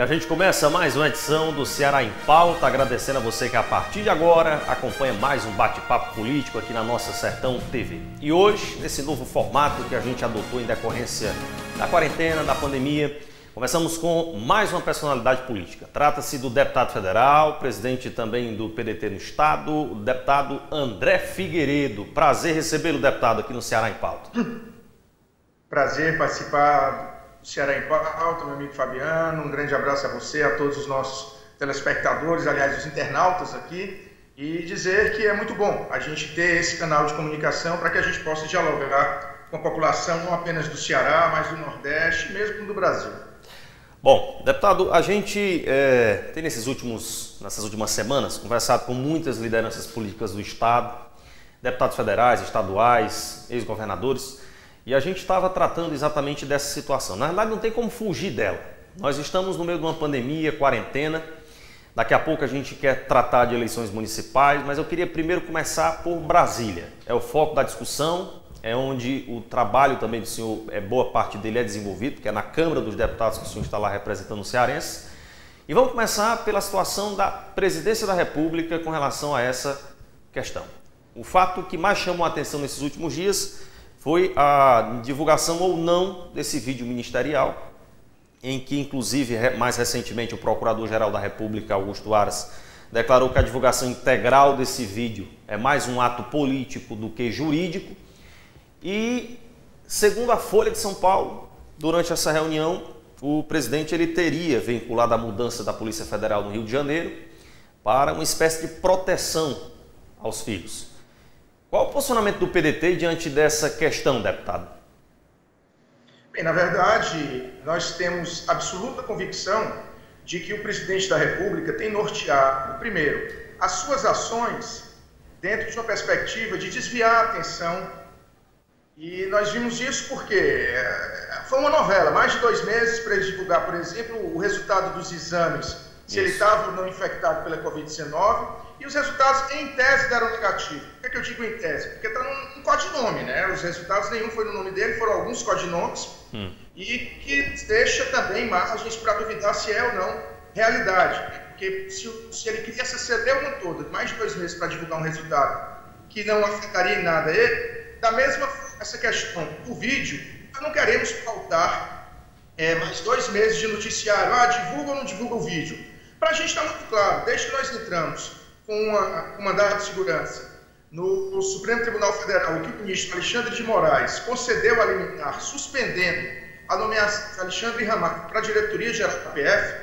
E a gente começa mais uma edição do Ceará em Pauta, agradecendo a você que a partir de agora acompanha mais um bate-papo político aqui na nossa Sertão TV. E hoje, nesse novo formato que a gente adotou em decorrência da quarentena, da pandemia, conversamos com mais uma personalidade política. Trata-se do deputado federal, presidente também do PDT no estado, o deputado André Figueiredo. Prazer recebê-lo, deputado, aqui no Ceará em Pauta. Prazer participar do Ceará em Pauta, meu amigo Fabiano. Um grande abraço a você, a todos os nossos telespectadores, aliás, os internautas aqui. E dizer que é muito bom a gente ter esse canal de comunicação para que a gente possa dialogar com a população, não apenas do Ceará, mas do Nordeste, mesmo do Brasil. Bom, deputado, a gente tem nessas últimas semanas conversado com muitas lideranças políticas do Estado, deputados federais, estaduais, ex-governadores, e a gente estava tratando exatamente dessa situação. Na verdade, não tem como fugir dela. Nós estamos no meio de uma pandemia, quarentena, daqui a pouco a gente quer tratar de eleições municipais, mas eu queria primeiro começar por Brasília. É o foco da discussão, é onde o trabalho também do senhor, boa parte dele é desenvolvido, que é na Câmara dos Deputados que o senhor está lá representando os cearenses. E vamos começar pela situação da Presidência da República com relação a essa questão. O fato que mais chamou a atenção nesses últimos dias foi a divulgação ou não desse vídeo ministerial, em que, inclusive, mais recentemente, o Procurador-Geral da República, Augusto Aras, declarou que a divulgação integral desse vídeo é mais um ato político do que jurídico. E, segundo a Folha de São Paulo, durante essa reunião, o presidente teria vinculado a mudança da Polícia Federal no Rio de Janeiro para uma espécie de proteção aos filhos. Qual o posicionamento do PDT diante dessa questão, deputado? Bem, na verdade, nós temos absoluta convicção de que o presidente da República tem norteado, primeiro, as suas ações dentro de uma perspectiva de desviar a atenção. E nós vimos isso porque foi uma novela, mais de 2 meses para ele divulgar, por exemplo, o resultado dos exames, se ele estava ou não infectado pela Covid-19, e os resultados, em tese, deram negativo. Por que é que eu digo em tese? Porque está num codinome, né? Os resultados, nenhum foi no nome dele, foram alguns codinomes, e que deixa também margens para duvidar se é ou não realidade. Porque se ele queria se ceder uma toda, mais de 2 meses para divulgar um resultado que não afetaria em nada ele, da mesma forma, essa questão do vídeo, nós não queremos pautar mais 2 meses de noticiário, divulga ou não divulga o vídeo. Para a gente está muito claro, desde que nós entramos com um mandado de segurança no Supremo Tribunal Federal, em que o ministro Alexandre de Moraes concedeu a liminar, suspendendo a nomeação de Alexandre Ramar para a diretoria-geral da PF,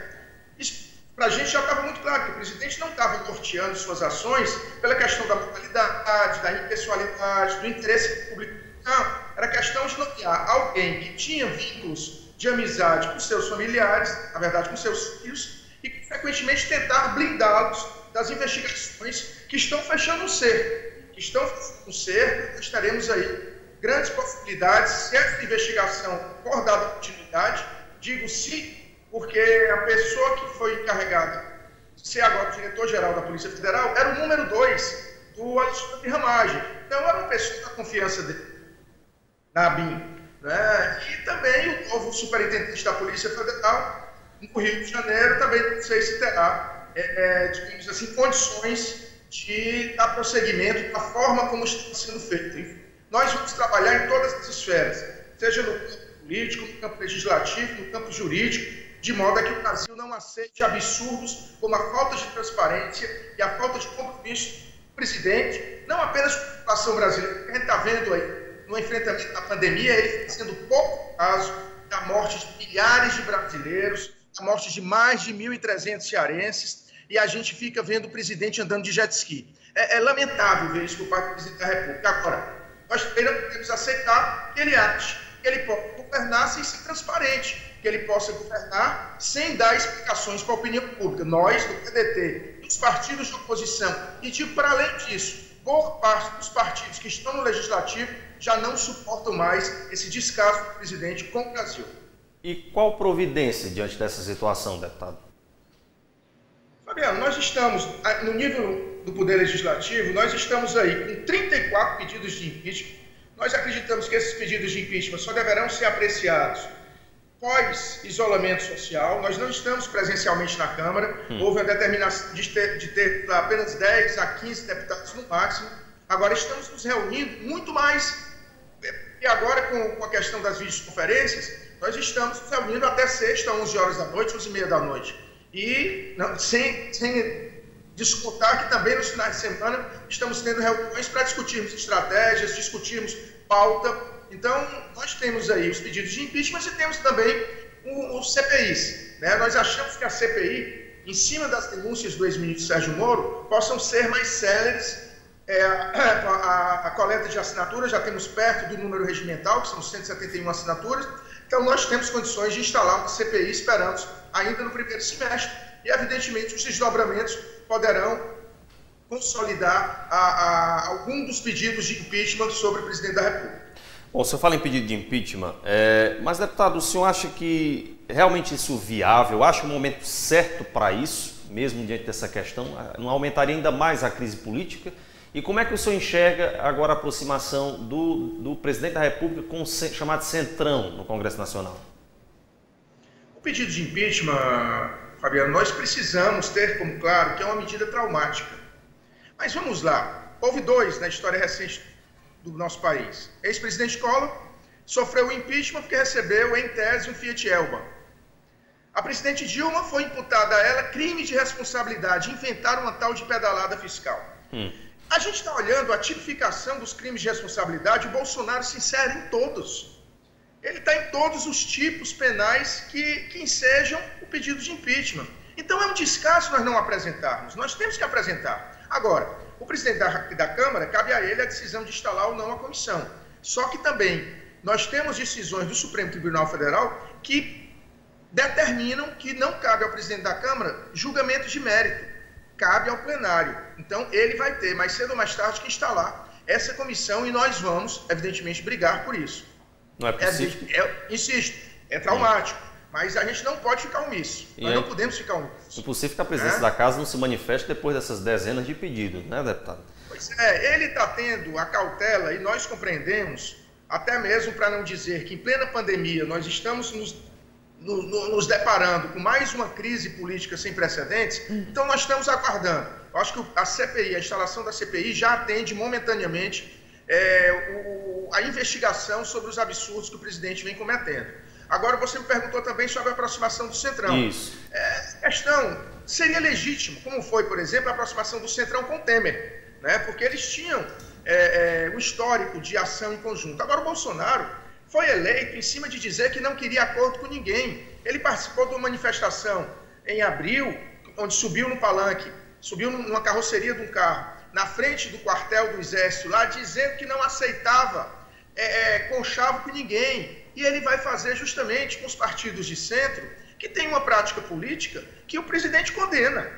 para a gente já estava muito claro que o presidente não estava norteando suas ações pela questão da moralidade, da impessoalidade, do interesse público. Não, era questão de nomear alguém que tinha vínculos de amizade com seus familiares, na verdade com seus filhos, e que frequentemente tentar blindá-los das investigações que estão fechando o cerco. Estaremos aí grandes possibilidades, se essa investigação for dada continuidade, digo sim, porque a pessoa que foi encarregada de ser agora o diretor-geral da Polícia Federal era o número 2 do Alexandre Ramagem. Então era uma pessoa da confiança dele, na ABIN. Né? E também o novo superintendente da Polícia Federal, no Rio de Janeiro, também não sei se terá, digamos assim, condições de dar prosseguimento da forma como está sendo feito. Enfim, nós vamos trabalhar em todas as esferas, seja no campo político, no campo legislativo, no campo jurídico, de modo a que o Brasil não aceite absurdos como a falta de transparência e a falta de compromisso do presidente, não apenas com a população brasileira, que a gente está vendo aí no enfrentamento da pandemia, ele está sendo pouco caso da morte de milhares de brasileiros, da morte de mais de 1.300 cearenses, e a gente fica vendo o presidente andando de jet ski. É lamentável ver isso por parte do presidente da República. Agora, nós também não podemos aceitar que ele ache que ele pode governar sem ser transparente, que ele possa governar sem dar explicações para a opinião pública. Nós, do PDT, dos partidos de oposição, e digo para além disso, boa parte dos partidos que estão no Legislativo já não suportam mais esse descaso do presidente com o Brasil. E qual providência diante dessa situação, deputado? Fabiano, nós estamos, no nível do Poder Legislativo, nós estamos aí com 34 pedidos de impeachment. Nós acreditamos que esses pedidos de impeachment só deverão ser apreciados pós-isolamento social. Nós não estamos presencialmente na Câmara. Houve uma determinação de ter apenas 10 a 15 deputados no máximo. Agora estamos nos reunindo muito mais. E agora, com a questão das videoconferências, nós estamos nos reunindo até sexta, 11 horas da noite, 11h30 da noite. E sem descontar que também nos finais de semana estamos tendo reuniões para discutirmos estratégias, discutirmos pauta. Então, nós temos aí os pedidos de impeachment e temos também os CPIs. Né? Nós achamos que a CPI, em cima das denúncias do ex-ministro Sérgio Moro, possam ser mais céleres. A coleta de assinaturas, já temos perto do número regimental, que são 171 assinaturas. Então, nós temos condições de instalar uma CPI, esperamos, ainda no primeiro semestre. E, evidentemente, os desdobramentos poderão consolidar algum dos pedidos de impeachment sobre o presidente da República. Bom, o senhor fala em pedido de impeachment, mas, deputado, o senhor acha que realmente isso é viável? Acha o momento certo para isso, mesmo diante dessa questão? Não aumentaria ainda mais a crise política? E como é que o senhor enxerga agora a aproximação do presidente da República com o chamado Centrão no Congresso Nacional? O pedido de impeachment, Fabiano, nós precisamos ter como claro que é uma medida traumática. Mas vamos lá, houve dois na história recente do nosso país. Ex-presidente Collor sofreu o impeachment porque recebeu, em tese, um Fiat Elba. A presidente Dilma foi imputada a ela crime de responsabilidade, inventaram uma tal de pedalada fiscal. A gente está olhando a tipificação dos crimes de responsabilidade, o Bolsonaro se insere em todos. Ele está em todos os tipos penais que ensejam o pedido de impeachment. Então é um descaso nós não apresentarmos, nós temos que apresentar. Agora, o presidente da Câmara, cabe a ele a decisão de instalar ou não a comissão. Só que também nós temos decisões do Supremo Tribunal Federal que determinam que não cabe ao presidente da Câmara julgamento de mérito, cabe ao plenário. Então ele vai ter, mais cedo ou mais tarde, que instalar essa comissão e nós vamos, evidentemente, brigar por isso. Não é possível? Insisto, é traumático, mas a gente não pode ficar omisso. Nós não podemos ficar omissos. É impossível que a presidência da Casa não se manifeste depois dessas dezenas de pedidos, né, deputado? Pois é, ele está tendo a cautela e nós compreendemos, até mesmo para não dizer que em plena pandemia nós estamos nos deparando com mais uma crise política sem precedentes, então nós estamos aguardando. Eu acho que a CPI, a instalação da CPI já atende momentaneamente a investigação sobre os absurdos que o presidente vem cometendo. Agora, você me perguntou também sobre a aproximação do Centrão. Isso. Questão, seria legítimo, como foi, por exemplo, a aproximação do Centrão com o Temer, né? Porque eles tinham um histórico de ação em conjunto. Agora, o Bolsonaro foi eleito em cima de dizer que não queria acordo com ninguém. Ele participou de uma manifestação em abril, onde subiu no palanque, subiu numa carroceria de um carro, na frente do quartel do Exército, lá dizendo que não aceitava conchavo com ninguém. E ele vai fazer justamente com os partidos de centro, que tem uma prática política que o presidente condena.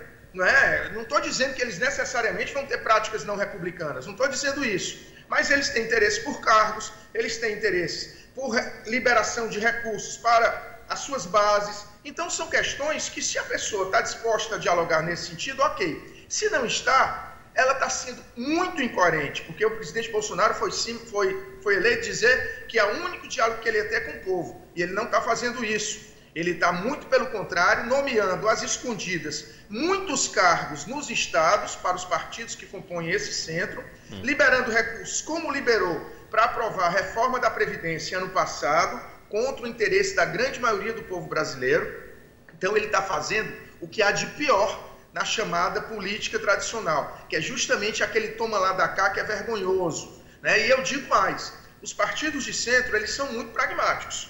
Não estou dizendo que eles necessariamente vão ter práticas não republicanas, não estou dizendo isso. Mas eles têm interesse por cargos, eles têm interesse por liberação de recursos para as suas bases. Então são questões que, se a pessoa está disposta a dialogar nesse sentido, ok. Se não está, ela está sendo muito incoerente, porque o presidente Bolsonaro foi eleito dizer que é o único diálogo que ele ia ter com o povo, e ele não está fazendo isso. Ele está, muito pelo contrário, nomeando às escondidas muitos cargos nos estados para os partidos que compõem esse centro, liberando recursos, como liberou para aprovar a reforma da Previdência ano passado, contra o interesse da grande maioria do povo brasileiro. Então ele está fazendo o que há de pior na chamada política tradicional, que é justamente aquele toma lá da cá que é vergonhoso, né? E eu digo mais, os partidos de centro, eles são muito pragmáticos.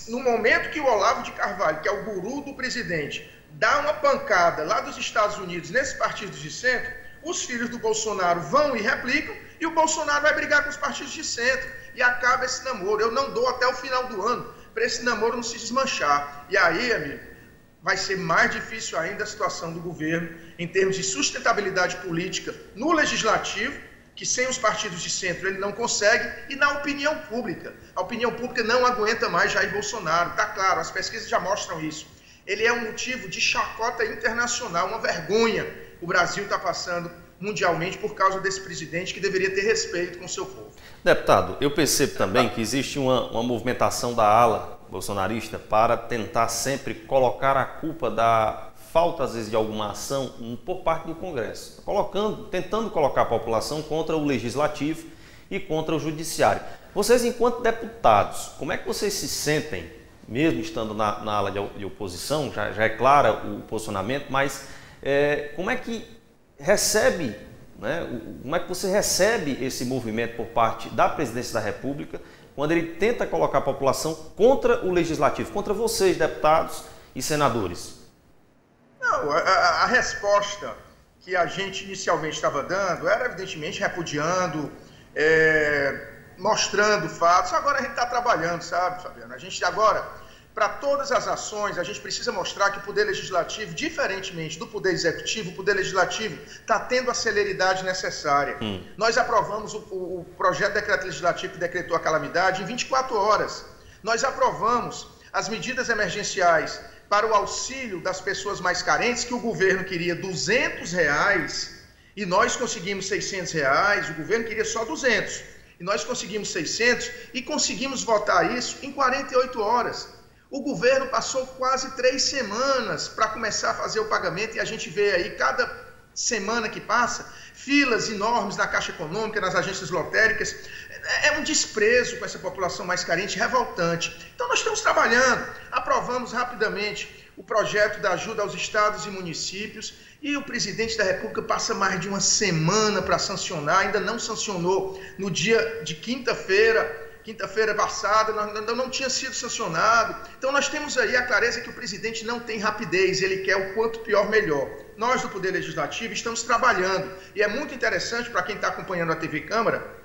No momento que o Olavo de Carvalho, que é o guru do presidente, dá uma pancada lá dos Estados Unidos nesses partidos de centro, os filhos do Bolsonaro vão e replicam, e o Bolsonaro vai brigar com os partidos de centro, e acaba esse namoro. Eu não dou até o final do ano para esse namoro não se desmanchar. E aí, amigo, vai ser mais difícil ainda a situação do governo em termos de sustentabilidade política no legislativo, que sem os partidos de centro ele não consegue, e na opinião pública. A opinião pública não aguenta mais Jair Bolsonaro, está claro, as pesquisas já mostram isso. Ele é um motivo de chacota internacional, uma vergonha o Brasil está passando mundialmente por causa desse presidente que deveria ter respeito com o seu povo. Deputado, eu percebo também que existe uma movimentação da ala bolsonarista para tentar sempre colocar a culpa da falta, às vezes, de alguma ação por parte do Congresso, tentando colocar a população contra o Legislativo e contra o Judiciário. Vocês, enquanto deputados, como é que vocês se sentem, mesmo estando na ala de oposição, já é claro o posicionamento, mas como é que recebe, né, como é que você recebe esse movimento por parte da Presidência da República, quando ele tenta colocar a população contra o Legislativo, contra vocês, deputados e senadores? Não, a resposta que a gente inicialmente estava dando era, evidentemente, repudiando, mostrando fatos. Agora a gente está trabalhando, sabe, Fabiano? A gente agora, para todas as ações, a gente precisa mostrar que o Poder Legislativo, diferentemente do Poder Executivo, o Poder Legislativo está tendo a celeridade necessária. Nós aprovamos o projeto de decreto legislativo que decretou a calamidade em 24 horas. Nós aprovamos as medidas emergenciais para o auxílio das pessoas mais carentes, que o governo queria R$200 e nós conseguimos R$600, o governo queria só 200 e nós conseguimos 600 e conseguimos votar isso em 48 horas. O governo passou quase 3 semanas para começar a fazer o pagamento e a gente vê aí, cada semana que passa, filas enormes na Caixa Econômica, nas agências lotéricas. É um desprezo com essa população mais carente, revoltante. Então nós estamos trabalhando, aprovamos rapidamente o projeto da ajuda aos estados e municípios e o presidente da República passa mais de uma semana para sancionar, ainda não sancionou no dia de quinta-feira passada, ainda não tinha sido sancionado. Então nós temos aí a clareza que o presidente não tem rapidez, ele quer o quanto pior melhor. Nós do Poder Legislativo estamos trabalhando e é muito interessante para quem está acompanhando a TV Câmara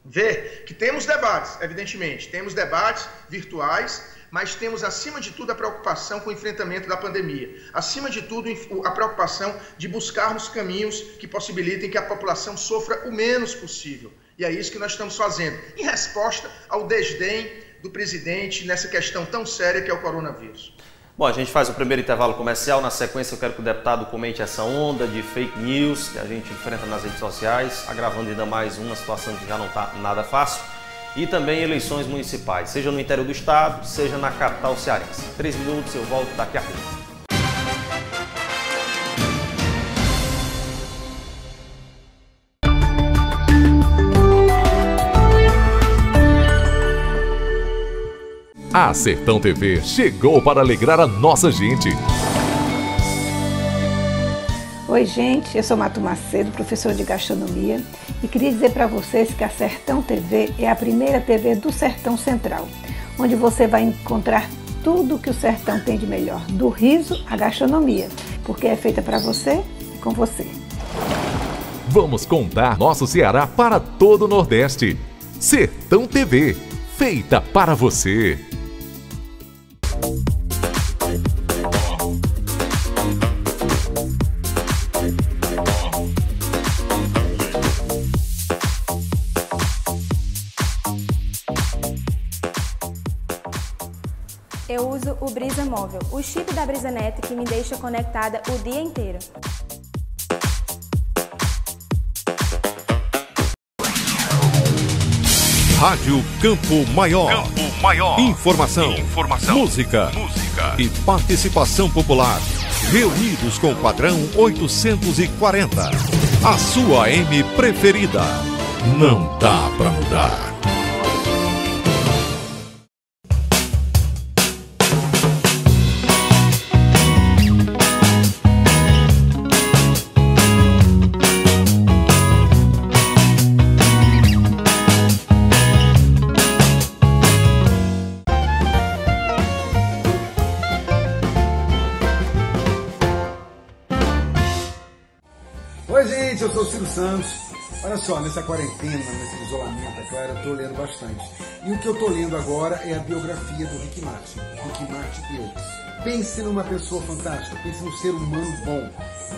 ver que temos debates, evidentemente, temos debates virtuais, mas temos, acima de tudo, a preocupação com o enfrentamento da pandemia. Acima de tudo, a preocupação de buscarmos caminhos que possibilitem que a população sofra o menos possível. E é isso que nós estamos fazendo, em resposta ao desdém do presidente nessa questão tão séria que é o coronavírus. Bom, a gente faz o primeiro intervalo comercial. Na sequência, eu quero que o deputado comente essa onda de fake news que a gente enfrenta nas redes sociais, agravando ainda mais uma situação que já não está nada fácil. E também eleições municipais, seja no interior do estado, seja na capital cearense. 3 minutos, eu volto daqui a pouco. A Sertão TV chegou para alegrar a nossa gente. Oi, gente, eu sou Mato Macedo, professora de gastronomia, e queria dizer para vocês que a Sertão TV é a primeira TV do Sertão Central, onde você vai encontrar tudo que o sertão tem de melhor, do riso à gastronomia, porque é feita para você e com você. Vamos contar nosso Ceará para todo o Nordeste. Sertão TV, feita para você. Eu uso o Brisa Móvel, o chip da BrisaNet que me deixa conectada o dia inteiro. Rádio Campo Maior. Campo Maior. Informação. Música. E participação popular. Reunidos com o padrão 840. A sua AM preferida. Não dá pra mudar. Oi, gente, eu sou o Ciro Santos. Olha só, nessa quarentena, nesse isolamento, é claro, eu tô lendo bastante. E o que eu tô lendo agora é a biografia do Rick Martin. Rick Martin eu. Pense numa pessoa fantástica, pense num ser humano bom.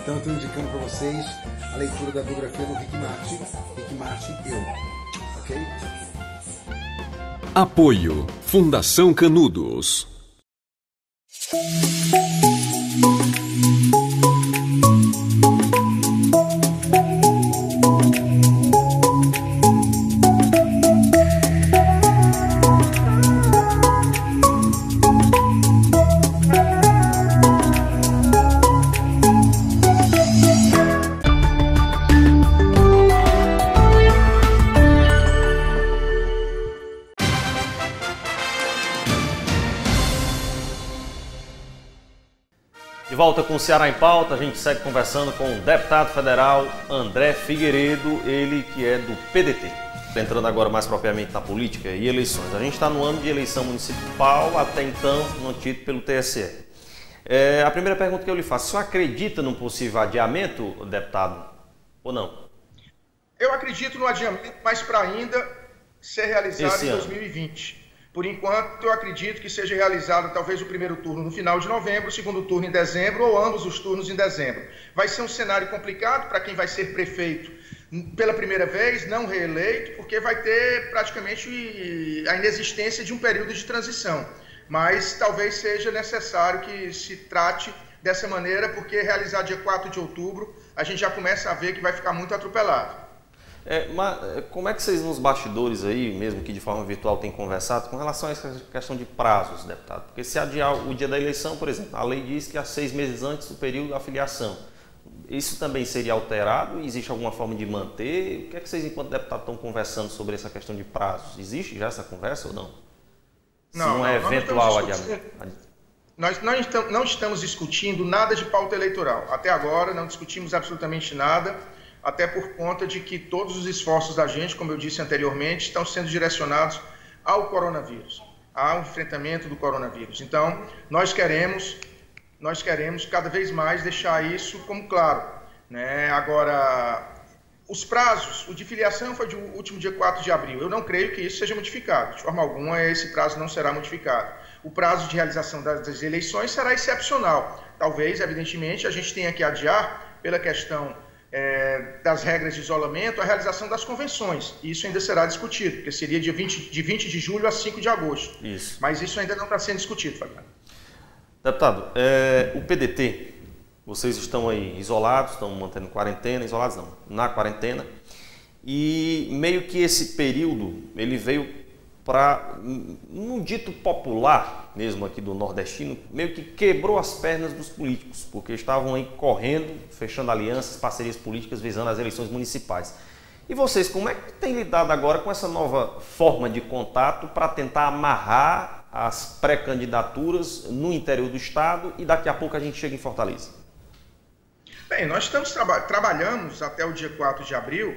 Então eu tô indicando para vocês a leitura da biografia do Rick Martin eu. Ok? Apoio Fundação Canudos. volta com o Ceará em Pauta, a gente segue conversando com o deputado federal André Figueiredo, ele que é do PDT. Entrando agora mais propriamente na política e eleições. A gente está no ano de eleição municipal, até então mantido pelo TSE. A primeira pergunta que eu lhe faço, o senhor acredita num possível adiamento, deputado, ou não? Eu acredito no adiamento, mas para ainda ser realizado em 2020. Por enquanto, eu acredito que seja realizado talvez o primeiro turno no final de novembro, o segundo turno em dezembro ou ambos os turnos em dezembro. Vai ser um cenário complicado para quem vai ser prefeito pela primeira vez, não reeleito, porque vai ter praticamente a inexistência de um período de transição. Mas talvez seja necessário que se trate dessa maneira, porque realizar dia 4 de outubro, a gente já começa a ver que vai ficar muito atropelado. Mas como é que vocês nos bastidores aí, mesmo que de forma virtual, têm conversado com relação a essa questão de prazos, deputado? Porque se adiar o dia da eleição, por exemplo, a lei diz que há 6 meses antes do período da filiação. Isso também seria alterado? Existe alguma forma de manter? O que é que vocês, enquanto deputados, estão conversando sobre essa questão de prazos? Existe já essa conversa ou não? Não, é eventual adiamento. Nós não estamos discutindo nada de pauta eleitoral. Até agora não discutimos absolutamente nada, até por conta de que todos os esforços da gente, como eu disse anteriormente, estão sendo direcionados ao coronavírus, ao enfrentamento do coronavírus. Então, nós queremos cada vez mais deixar isso como claro, né? Agora, os prazos, o de filiação foi o último dia 4 de abril. Eu não creio que isso seja modificado. De forma alguma, esse prazo não será modificado. O prazo de realização das eleições será excepcional. Talvez, evidentemente, a gente tenha que adiar, pela questão das regras de isolamento, a realização das convenções. Isso ainda será discutido, porque seria de 20 de julho a 5 de agosto. Isso. Mas isso ainda não está sendo discutido, Fabiano. Deputado, o PDT, vocês estão aí isolados, estão mantendo quarentena, isolados não, na quarentena, e meio que esse período, ele veio para, num dito popular, mesmo aqui do nordestino, meio que quebrou as pernas dos políticos, porque estavam aí correndo, fechando alianças, parcerias políticas, visando as eleições municipais. E vocês, como é que têm lidado agora com essa nova forma de contato para tentar amarrar as pré-candidaturas no interior do estado e daqui a pouco a gente chega em Fortaleza? Bem, nós trabalhamos até o dia 4 de abril,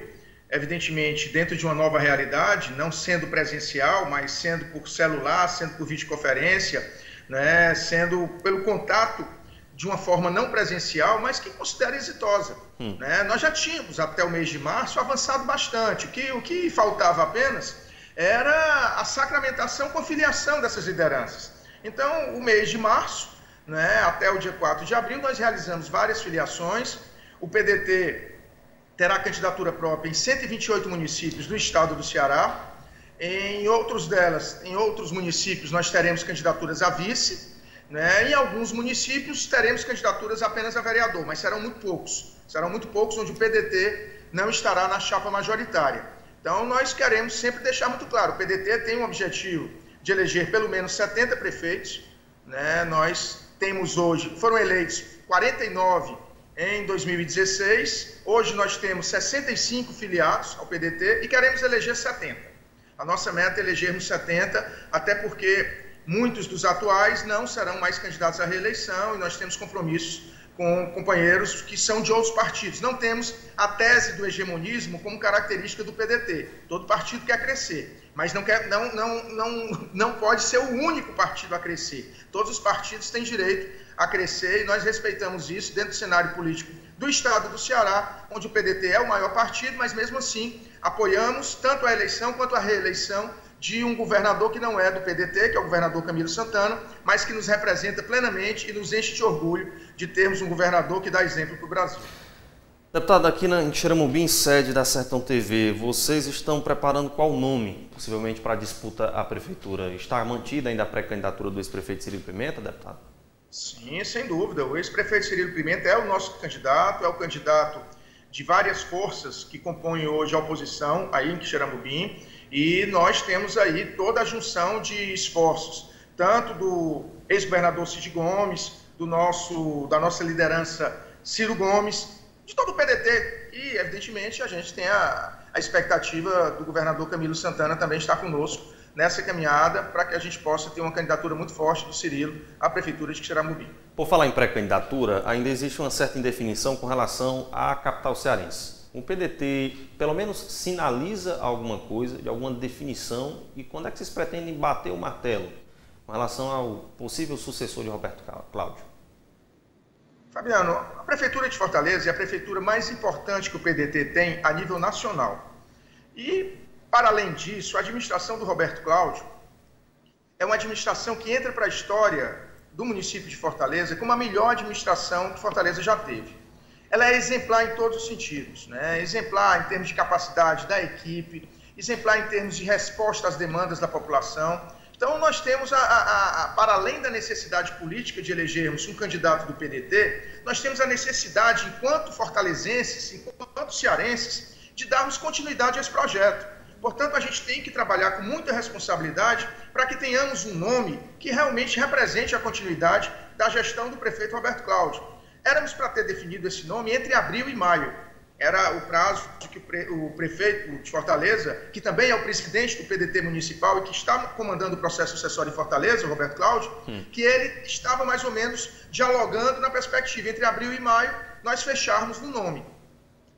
evidentemente dentro de uma nova realidade, não sendo presencial, mas sendo por celular, sendo por videoconferência, né, sendo pelo contato de uma forma não presencial, mas que considero exitosa. Né? Nós já tínhamos, até o mês de março, avançado bastante. O que faltava apenas era a sacramentação com a filiação dessas lideranças. Então, o mês de março, né, até o dia 4 de abril, nós realizamos várias filiações. O PDT terá candidatura própria em 128 municípios do estado do Ceará. Em outros municípios, nós teremos candidaturas a vice, né? Em alguns municípios, teremos candidaturas apenas a vereador, mas serão muito poucos. Serão muito poucos onde o PDT não estará na chapa majoritária. Então, nós queremos sempre deixar muito claro, o PDT tem um objetivo de eleger pelo menos 70 prefeitos, né? Nós temos hoje, foram eleitos 49 em 2016, hoje nós temos 65 filiados ao PDT e queremos eleger 70. A nossa meta é elegermos 70, até porque muitos dos atuais não serão mais candidatos à reeleição e nós temos compromissos com companheiros que são de outros partidos. Não temos a tese do hegemonismo como característica do PDT. Todo partido quer crescer, mas não pode ser o único partido a crescer. Todos os partidos têm direito a crescer e nós respeitamos isso dentro do cenário político do estado do Ceará, onde o PDT é o maior partido, mas mesmo assim apoiamos tanto a eleição quanto a reeleição de um governador que não é do PDT, que é o governador Camilo Santana, mas que nos representa plenamente e nos enche de orgulho de termos um governador que dá exemplo para o Brasil. Deputado, aqui em Xeramobim, sede da Sertão TV, vocês estão preparando qual nome, possivelmente, para a disputa à prefeitura? Está mantida ainda a pré-candidatura do ex-prefeito Cirilo Pimenta, deputado? Sim, sem dúvida. O ex-prefeito Cirilo Pimenta é o nosso candidato, é o candidato de várias forças que compõem hoje a oposição aí em Xeramobim, e nós temos aí toda a junção de esforços, tanto do ex-governador Cid Gomes, da nossa liderança Ciro Gomes, de todo o PDT, e evidentemente a gente tem a expectativa do governador Camilo Santana também estar conosco nessa caminhada para que a gente possa ter uma candidatura muito forte do Cirilo à Prefeitura de Quixeramobim. Por falar em pré-candidatura, ainda existe uma certa indefinição com relação à capital cearense. O PDT, pelo menos, sinaliza alguma coisa, de alguma definição, e quando é que vocês pretendem bater o martelo com relação ao possível sucessor de Roberto Cláudio? Fabiano, a Prefeitura de Fortaleza é a prefeitura mais importante que o PDT tem a nível nacional. E, para além disso, a administração do Roberto Cláudio é uma administração que entra para a história do município de Fortaleza como a melhor administração que Fortaleza já teve. Ela é exemplar em todos os sentidos, né? Exemplar em termos de capacidade da equipe, exemplar em termos de resposta às demandas da população. Então, nós temos, para além da necessidade política de elegermos um candidato do PDT, nós temos a necessidade, enquanto fortalezenses, enquanto cearenses, de darmos continuidade a esse projeto. Portanto, a gente tem que trabalhar com muita responsabilidade para que tenhamos um nome que realmente represente a continuidade da gestão do prefeito Roberto Cláudio. Éramos para ter definido esse nome entre abril e maio. Era o prazo de que o prefeito de Fortaleza, que também é o presidente do PDT municipal e que está comandando o processo sucessório em Fortaleza, o Roberto Cláudio, que ele estava mais ou menos dialogando na perspectiva entre abril e maio, nós fecharmos no nome.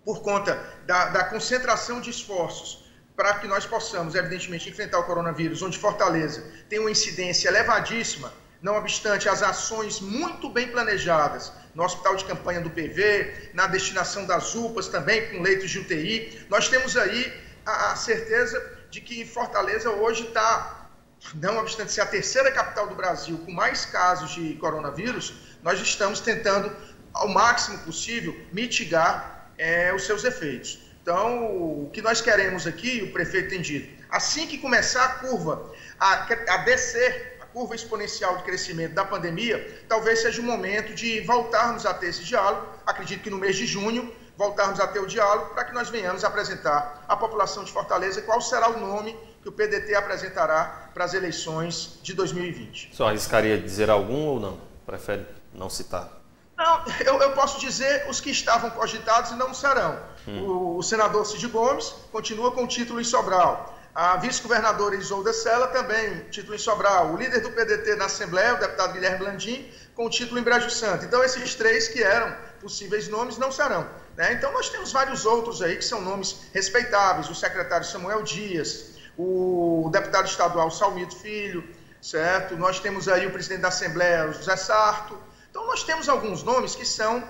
Por conta da concentração de esforços para que nós possamos, evidentemente, enfrentar o coronavírus, onde Fortaleza tem uma incidência elevadíssima, não obstante as ações muito bem planejadas no hospital de campanha do PV, na destinação das UPAs também, com leitos de UTI, nós temos aí a certeza de que Fortaleza hoje está, não obstante ser a terceira capital do Brasil com mais casos de coronavírus, nós estamos tentando, ao máximo possível, mitigar os seus efeitos. Então, o que nós queremos aqui, o prefeito tem dito, assim que começar a curva a descer, curva exponencial de crescimento da pandemia, talvez seja o momento de voltarmos a ter esse diálogo, acredito que no mês de junho, voltarmos a ter o diálogo para que nós venhamos apresentar à população de Fortaleza qual será o nome que o PDT apresentará para as eleições de 2020. O senhor arriscaria dizer algum ou não? Prefere não citar? Não, eu posso dizer os que estavam cogitados e não serão. O senador Cid Gomes continua com o título em Sobral. A vice-governadora Isolda Sela também, título em Sobral. O líder do PDT na Assembleia, o deputado Guilherme Landim, com título em Brejo Santo. Então, esses três que eram possíveis nomes não serão, né? Então, nós temos vários outros aí que são nomes respeitáveis. O secretário Samuel Dias, o deputado estadual Salmito Filho, certo? Nós temos aí o presidente da Assembleia, José Sarto. Então, nós temos alguns nomes que são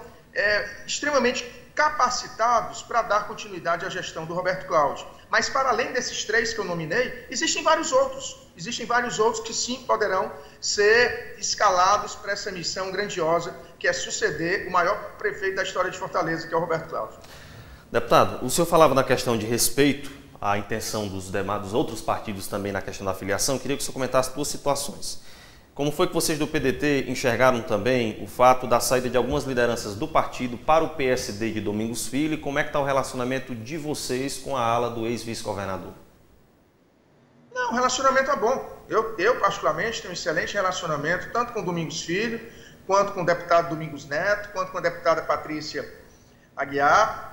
extremamente capacitados para dar continuidade à gestão do Roberto Cláudio. Mas, para além desses três que eu nominei, existem vários outros. Existem vários outros que, sim, poderão ser escalados para essa missão grandiosa, que é suceder o maior prefeito da história de Fortaleza, que é o Roberto Cláudio. Deputado, o senhor falava na questão de respeito à intenção dos outros partidos também na questão da filiação. Queria que o senhor comentasse duas situações. Como foi que vocês do PDT enxergaram também o fato da saída de algumas lideranças do partido para o PSD de Domingos Filho e como é que está o relacionamento de vocês com a ala do ex-vice-governador? Não, o relacionamento é bom. Eu, particularmente, tenho um excelente relacionamento, tanto com o Domingos Filho, quanto com o deputado Domingos Neto, quanto com a deputada Patrícia Aguiar.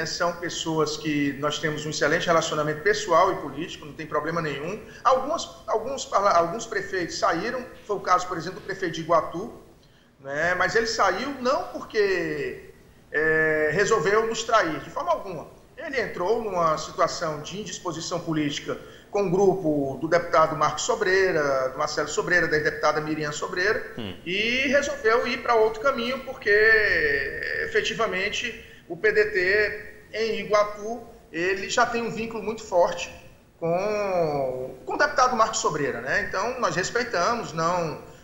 São pessoas que nós temos um excelente relacionamento pessoal e político, não tem problema nenhum. Alguns prefeitos saíram, foi o caso, por exemplo, do prefeito de Iguatu, né? Mas ele saiu não porque resolveu nos trair, de forma alguma. Ele entrou numa situação de indisposição política com o grupo do deputado Marcos Sobreira, do Marcelo Sobreira, da deputada Miriam Sobreira, e resolveu ir para outro caminho porque, efetivamente, o PDT em Iguatu, ele já tem um vínculo muito forte com o deputado Marcos Sobreira, né? Então, nós respeitamos,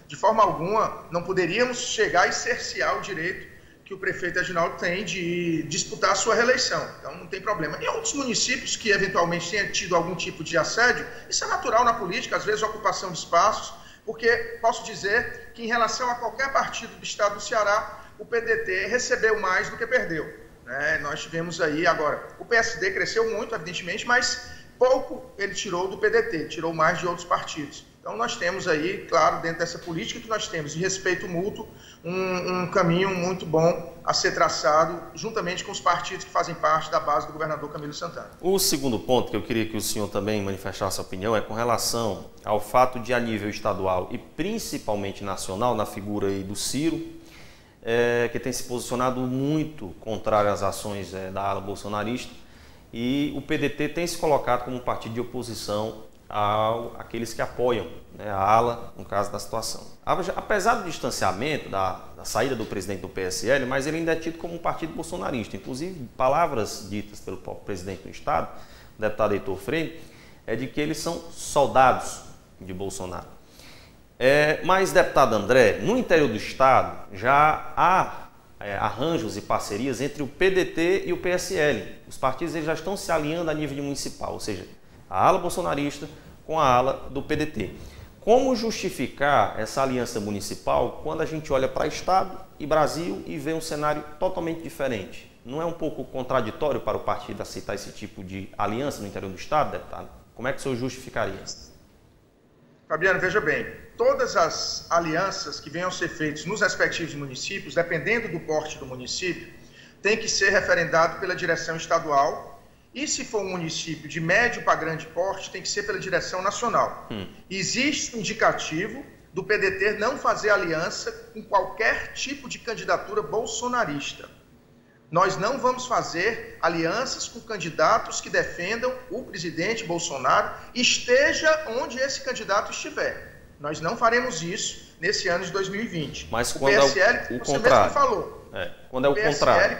de forma alguma, não poderíamos chegar e cercear o direito que o prefeito Reginaldo tem de disputar a sua reeleição. Então, não tem problema. Em outros municípios que, eventualmente, tenham tido algum tipo de assédio, isso é natural na política, às vezes, ocupação de espaços, porque posso dizer que, em relação a qualquer partido do estado do Ceará, o PDT recebeu mais do que perdeu. Nós tivemos aí agora, o PSD cresceu muito, evidentemente, mas pouco ele tirou do PDT, tirou mais de outros partidos. Então, Então nós temos aí, claro, dentro dessa política que nós temos de respeito mútuo, um caminho muito bom a ser traçado juntamente com os partidos que fazem parte da base do governador Camilo Santana. O segundo ponto que eu queria que o senhor também manifestasse a opinião é com relação ao fato de, a nível estadual e principalmente nacional, na figura aí do Ciro, que tem se posicionado muito contrário às ações da ala bolsonarista, e o PDT tem se colocado como um partido de oposição àqueles que apoiam, né, a ala, no caso da situação. Apesar do distanciamento, da saída do presidente do PSL, mas ele ainda é tido como um partido bolsonarista. Inclusive, palavras ditas pelo próprio presidente do Estado, o deputado Heitor Freire, é de que eles são soldados de Bolsonaro. Mas, deputado André, no interior do Estado já há arranjos e parcerias entre o PDT e o PSL. Os partidos eles já estão se alinhando a nível municipal, ou seja, a ala bolsonarista com a ala do PDT. Como justificar essa aliança municipal quando a gente olha para Estado e Brasil e vê um cenário totalmente diferente? Não é um pouco contraditório para o partido aceitar esse tipo de aliança no interior do Estado, deputado? Como é que o senhor justificaria? Fabiano, veja bem, todas as alianças que venham a ser feitas nos respectivos municípios, dependendo do porte do município, tem que ser referendado pela direção estadual. E se for um município de médio para grande porte, tem que ser pela direção nacional. Existe um indicativo do PDT não fazer aliança com qualquer tipo de candidatura bolsonarista. Nós não vamos fazer alianças com candidatos que defendam o presidente Bolsonaro, esteja onde esse candidato estiver. Nós não faremos isso nesse ano de 2020. Mas quando o PSL, você mesmo falou. Quando é o contrário.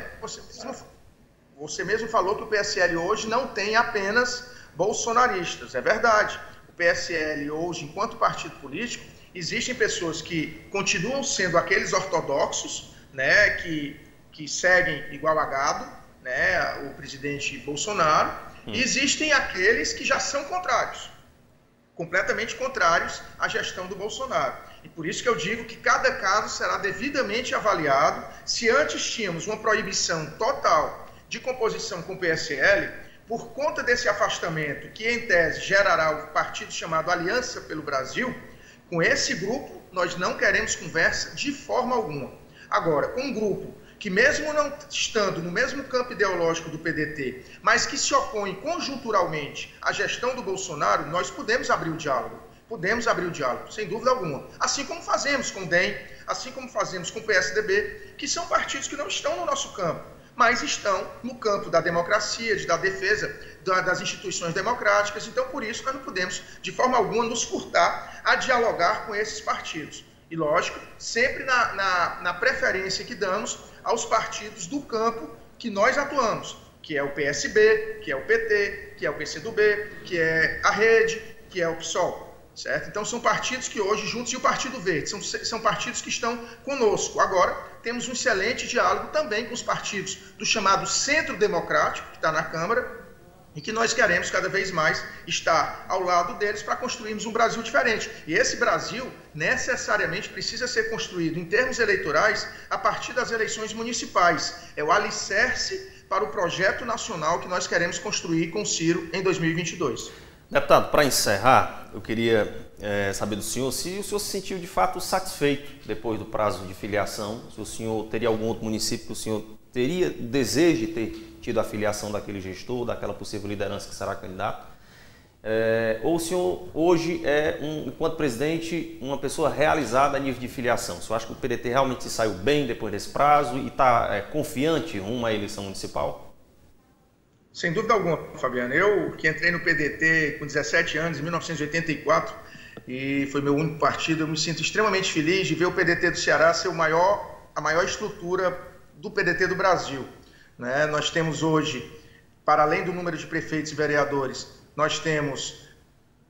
Você mesmo falou que o PSL hoje não tem apenas bolsonaristas. É verdade. O PSL hoje, enquanto partido político, existem pessoas que continuam sendo aqueles ortodoxos, né, que seguem igual a gado, né, o presidente Bolsonaro, e existem aqueles que já são contrários, completamente contrários à gestão do Bolsonaro. E por isso que eu digo que cada caso será devidamente avaliado. Se antes tínhamos uma proibição total de composição com o PSL, por conta desse afastamento, que em tese gerará o partido chamado Aliança pelo Brasil, com esse grupo nós não queremos conversa de forma alguma. Agora, com um grupo que mesmo não estando no mesmo campo ideológico do PDT, mas que se opõe conjunturalmente à gestão do Bolsonaro, nós podemos abrir o diálogo. Podemos abrir o diálogo, sem dúvida alguma. Assim como fazemos com o DEM, assim como fazemos com o PSDB, que são partidos que não estão no nosso campo, mas estão no campo da democracia, da defesa das instituições democráticas. Então, por isso, nós não podemos, de forma alguma, nos furtar a dialogar com esses partidos. E, lógico, sempre na preferência que damos aos partidos do campo que nós atuamos, que é o PSB, que é o PT, que é o PCdoB, que é a Rede, que é o PSOL. Certo? Então, são partidos que hoje, juntos, e o Partido Verde, são partidos que estão conosco. Agora, temos um excelente diálogo também com os partidos do chamado Centro Democrático, que está na Câmara, e que nós queremos cada vez mais estar ao lado deles para construirmos um Brasil diferente. E esse Brasil necessariamente precisa ser construído em termos eleitorais a partir das eleições municipais. É o alicerce para o projeto nacional que nós queremos construir com o Ciro em 2022. Deputado, para encerrar, eu queria saber do senhor se o senhor se sentiu de fato satisfeito depois do prazo de filiação, se o senhor teria algum outro município que o senhor teria desejo de ter tido a filiação daquele gestor, daquela possível liderança que será candidato, ou o senhor hoje enquanto presidente, uma pessoa realizada a nível de filiação. O senhor acha que o PDT realmente se saiu bem depois desse prazo e está confiante rumo à eleição municipal? Sem dúvida alguma, Fabiano. Eu que entrei no PDT com 17 anos, em 1984, e foi meu único partido, eu me sinto extremamente feliz de ver o PDT do Ceará ser a maior estrutura do PDT do Brasil. Né? Nós temos hoje, para além do número de prefeitos e vereadores, nós temos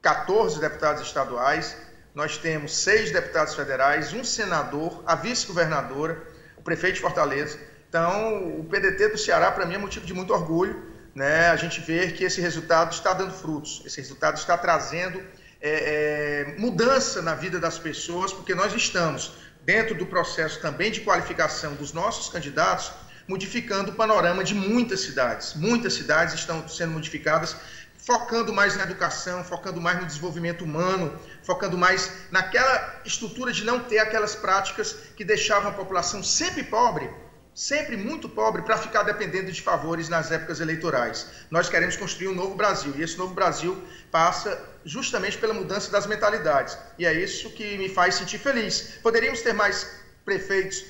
14 deputados estaduais, nós temos 6 deputados federais, um senador, a vice-governadora, o prefeito de Fortaleza. Então, o PDT do Ceará, para mim, é motivo de muito orgulho. Né, a gente vê que esse resultado está dando frutos, esse resultado está trazendo mudança na vida das pessoas, porque nós estamos, dentro do processo também de qualificação dos nossos candidatos, modificando o panorama de muitas cidades. Muitas cidades estão sendo modificadas, focando mais na educação, focando mais no desenvolvimento humano, focando mais naquela estrutura de não ter aquelas práticas que deixavam a população sempre pobre, sempre muito pobre, para ficar dependendo de favores nas épocas eleitorais. Nós queremos construir um novo Brasil, e esse novo Brasil passa justamente pela mudança das mentalidades. E é isso que me faz sentir feliz. Poderíamos ter mais prefeitos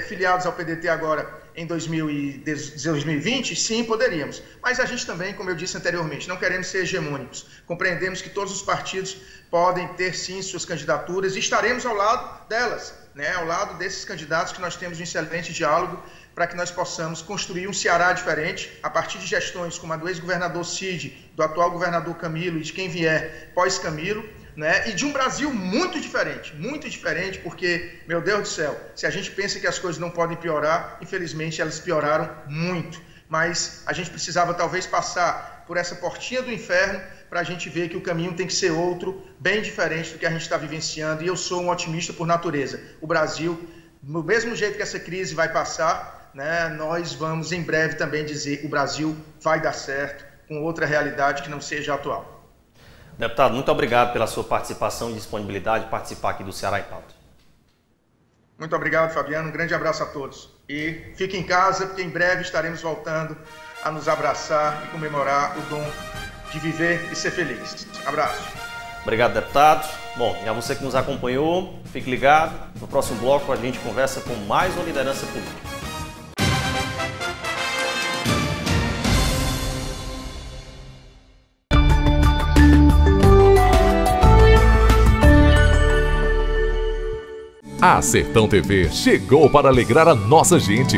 filiados ao PDT agora em 2020? Sim, poderíamos. Mas a gente também, como eu disse anteriormente, não queremos ser hegemônicos. Compreendemos que todos os partidos podem ter, sim, suas candidaturas e estaremos ao lado delas, né? Ao lado desses candidatos, que nós temos um excelente diálogo para que nós possamos construir um Ceará diferente, a partir de gestões como a do ex-governador Cid, do atual governador Camilo e de quem vier pós-Camilo, né? E de um Brasil muito diferente, porque, meu Deus do céu, se a gente pensa que as coisas não podem piorar, infelizmente elas pioraram muito. Mas a gente precisava talvez passar por essa portinha do inferno para a gente ver que o caminho tem que ser outro, bem diferente do que a gente está vivenciando. E eu sou um otimista por natureza. O Brasil, do mesmo jeito que essa crise vai passar, né, nós vamos em breve também dizer que o Brasil vai dar certo com outra realidade que não seja a atual. Deputado, muito obrigado pela sua participação e disponibilidade de participar aqui do Ceará em Pauta. Muito obrigado, Fabiano. Um grande abraço a todos. E fique em casa, porque em breve estaremos voltando a nos abraçar e comemorar o dom de viver e ser feliz. Abraço. Obrigado, deputado. Bom, e a você que nos acompanhou, fique ligado. No próximo bloco a gente conversa com mais uma liderança política. A Sertão TV chegou para alegrar a nossa gente.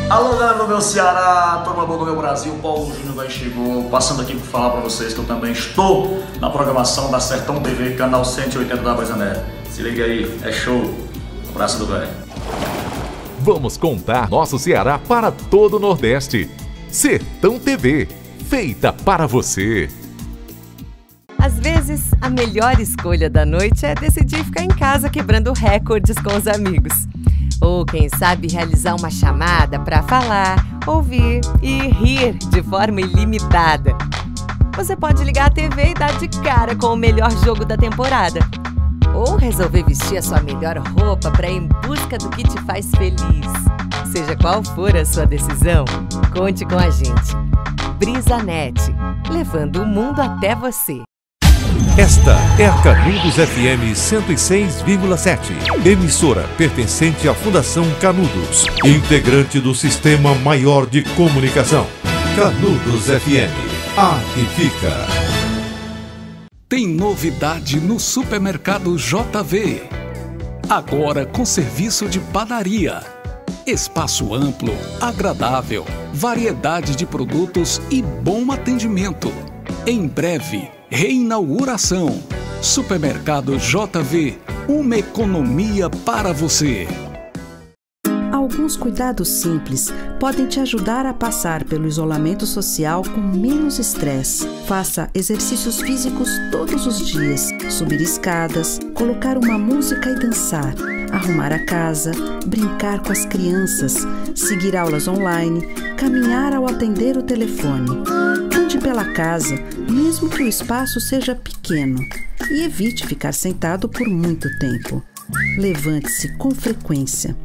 Alô, galera do meu Ceará, turma boa do meu Brasil, Paulo Júnior aí chegou, passando aqui para falar para vocês que eu também estou na programação da Sertão TV, canal 180 da Brisanet. Se liga aí, é show. Um abraço do velho. Vamos contar nosso Ceará para todo o Nordeste. Sertão TV, feita para você. Às vezes, a melhor escolha da noite é decidir ficar em casa quebrando recordes com os amigos. Ou, quem sabe, realizar uma chamada para falar, ouvir e rir de forma ilimitada. Você pode ligar a TV e dar de cara com o melhor jogo da temporada. Ou resolver vestir a sua melhor roupa para ir em busca do que te faz feliz. Seja qual for a sua decisão, conte com a gente. Brisanet, levando o mundo até você. Esta é a Canudos FM 106,7, emissora pertencente à Fundação Canudos, integrante do Sistema Maior de Comunicação. Canudos FM, aqui fica. Tem novidade no Supermercado JV. Agora com serviço de padaria. Espaço amplo, agradável, variedade de produtos e bom atendimento. Em breve, reinauguração. Supermercado JV, uma economia para você. Alguns cuidados simples podem te ajudar a passar pelo isolamento social com menos estresse. Faça exercícios físicos todos os dias, subir escadas, colocar uma música e dançar, arrumar a casa, brincar com as crianças, seguir aulas online, caminhar ao atender o telefone. Ande pela casa, mesmo que o espaço seja pequeno, e evite ficar sentado por muito tempo. Levante-se com frequência.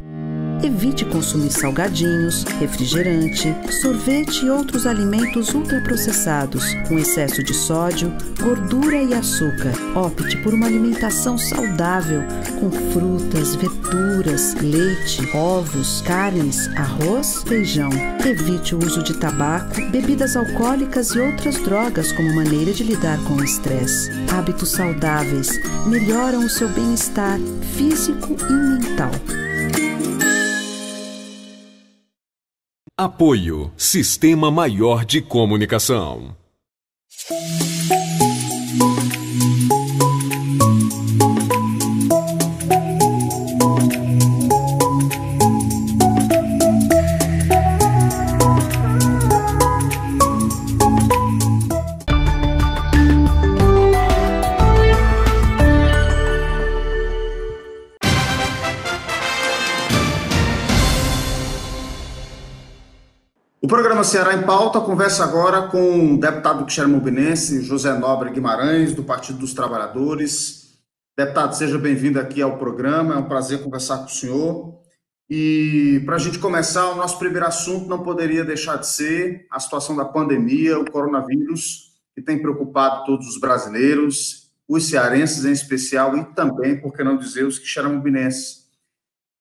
Evite consumir salgadinhos, refrigerante, sorvete e outros alimentos ultraprocessados, com excesso de sódio, gordura e açúcar. Opte por uma alimentação saudável, com frutas, verduras, leite, ovos, carnes, arroz, feijão. Evite o uso de tabaco, bebidas alcoólicas e outras drogas como maneira de lidar com o estresse. Hábitos saudáveis melhoram o seu bem-estar físico e mental. Apoio Sistema Maior de Comunicação. O programa Ceará em Pauta, conversa agora com o deputado quixeramobinense José Nobre Guimarães, do Partido dos Trabalhadores. Deputado, seja bem-vindo aqui ao programa, é um prazer conversar com o senhor. E para a gente começar, o nosso primeiro assunto não poderia deixar de ser a situação da pandemia, o coronavírus, que tem preocupado todos os brasileiros, os cearenses em especial e também, por que não dizer, os quixeramobinenses.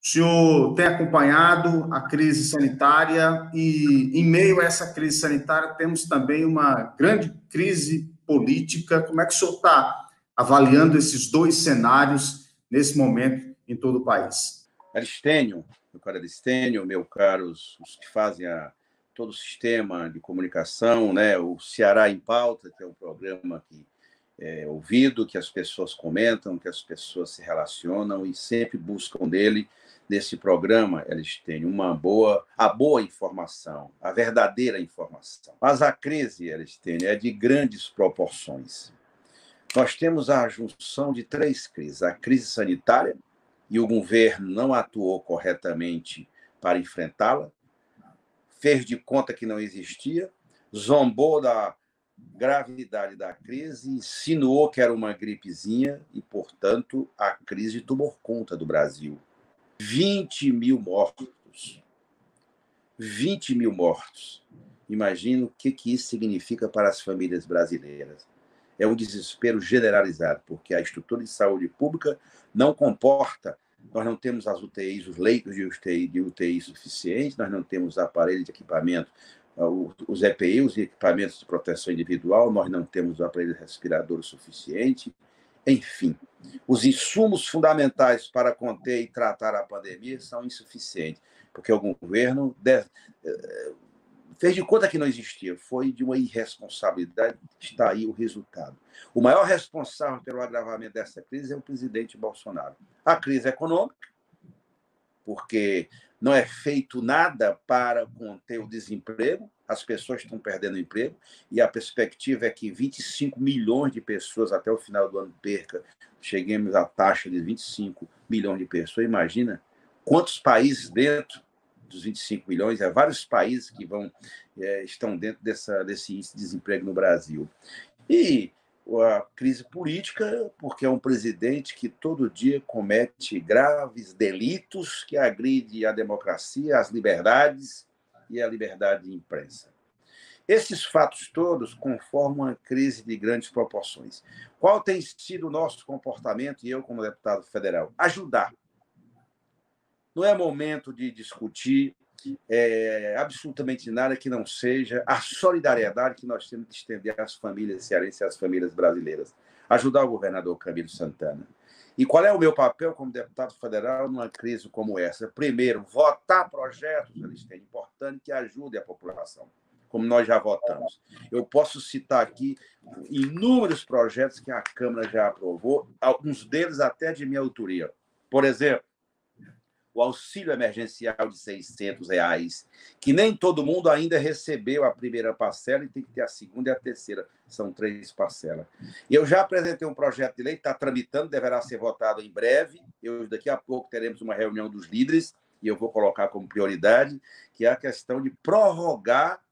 O senhor tem acompanhado a crise sanitária e, em meio a essa crise sanitária, temos também uma grande crise política. Como é que o senhor está avaliando esses dois cenários nesse momento em todo o país? Aristênio, meu caro Aristênio, meus caros, os que fazem todo o sistema de comunicação, né? O Ceará em Pauta, que é um programa que é ouvido, que as pessoas comentam, que as pessoas se relacionam e sempre buscam dele. Nesse programa, eles têm a boa informação, a verdadeira informação. Mas a crise, eles têm, é de grandes proporções. Nós temos a junção de três crises. A crise sanitária, e o governo não atuou corretamente para enfrentá-la, fez de conta que não existia, zombou da gravidade da crise, insinuou que era uma gripezinha e, portanto, a crise tomou conta do Brasil. 20 mil mortos. 20 mil mortos. Imagina o que isso significa para as famílias brasileiras. É um desespero generalizado, porque a estrutura de saúde pública não comporta. Nós não temos as UTIs, os leitos de UTI suficientes, nós não temos aparelhos de equipamento, os EPI, os equipamentos de proteção individual, nós não temos o aparelho respirador suficiente. Enfim, os insumos fundamentais para conter e tratar a pandemia são insuficientes, porque o governo fez de conta que não existia, foi de uma irresponsabilidade, está aí o resultado. O maior responsável pelo agravamento dessa crise é o presidente Bolsonaro. A crise econômica, porque não é feito nada para conter o desemprego, as pessoas estão perdendo emprego, e a perspectiva é que 25 milhões de pessoas até o final do ano cheguemos à taxa de 25 milhões de pessoas. Imagina quantos países dentro dos 25 milhões, vários países que estão dentro desse índice de desemprego no Brasil. E a crise política, porque é um presidente que todo dia comete graves delitos que agride a democracia, as liberdades e a liberdade de imprensa. Esses fatos todos conformam uma crise de grandes proporções. Qual tem sido o nosso comportamento, e eu como deputado federal? Ajudar. Não é momento de discutir absolutamente nada que não seja a solidariedade que nós temos que estender às famílias cearenses e às famílias brasileiras. Ajudar o governador Camilo Santana. E qual é o meu papel como deputado federal numa crise como essa? Primeiro, votar projetos, é importante que ajude a população, como nós já votamos. Eu posso citar aqui inúmeros projetos que a Câmara já aprovou, alguns deles até de minha autoria. Por exemplo, o auxílio emergencial de R$600, que nem todo mundo ainda recebeu a primeira parcela e tem que ter a segunda e a terceira. São 3 parcelas. Eu já apresentei um projeto de lei, está tramitando, deverá ser votado em breve. Daqui a pouco teremos uma reunião dos líderes e eu vou colocar como prioridade, que é a questão de prorrogar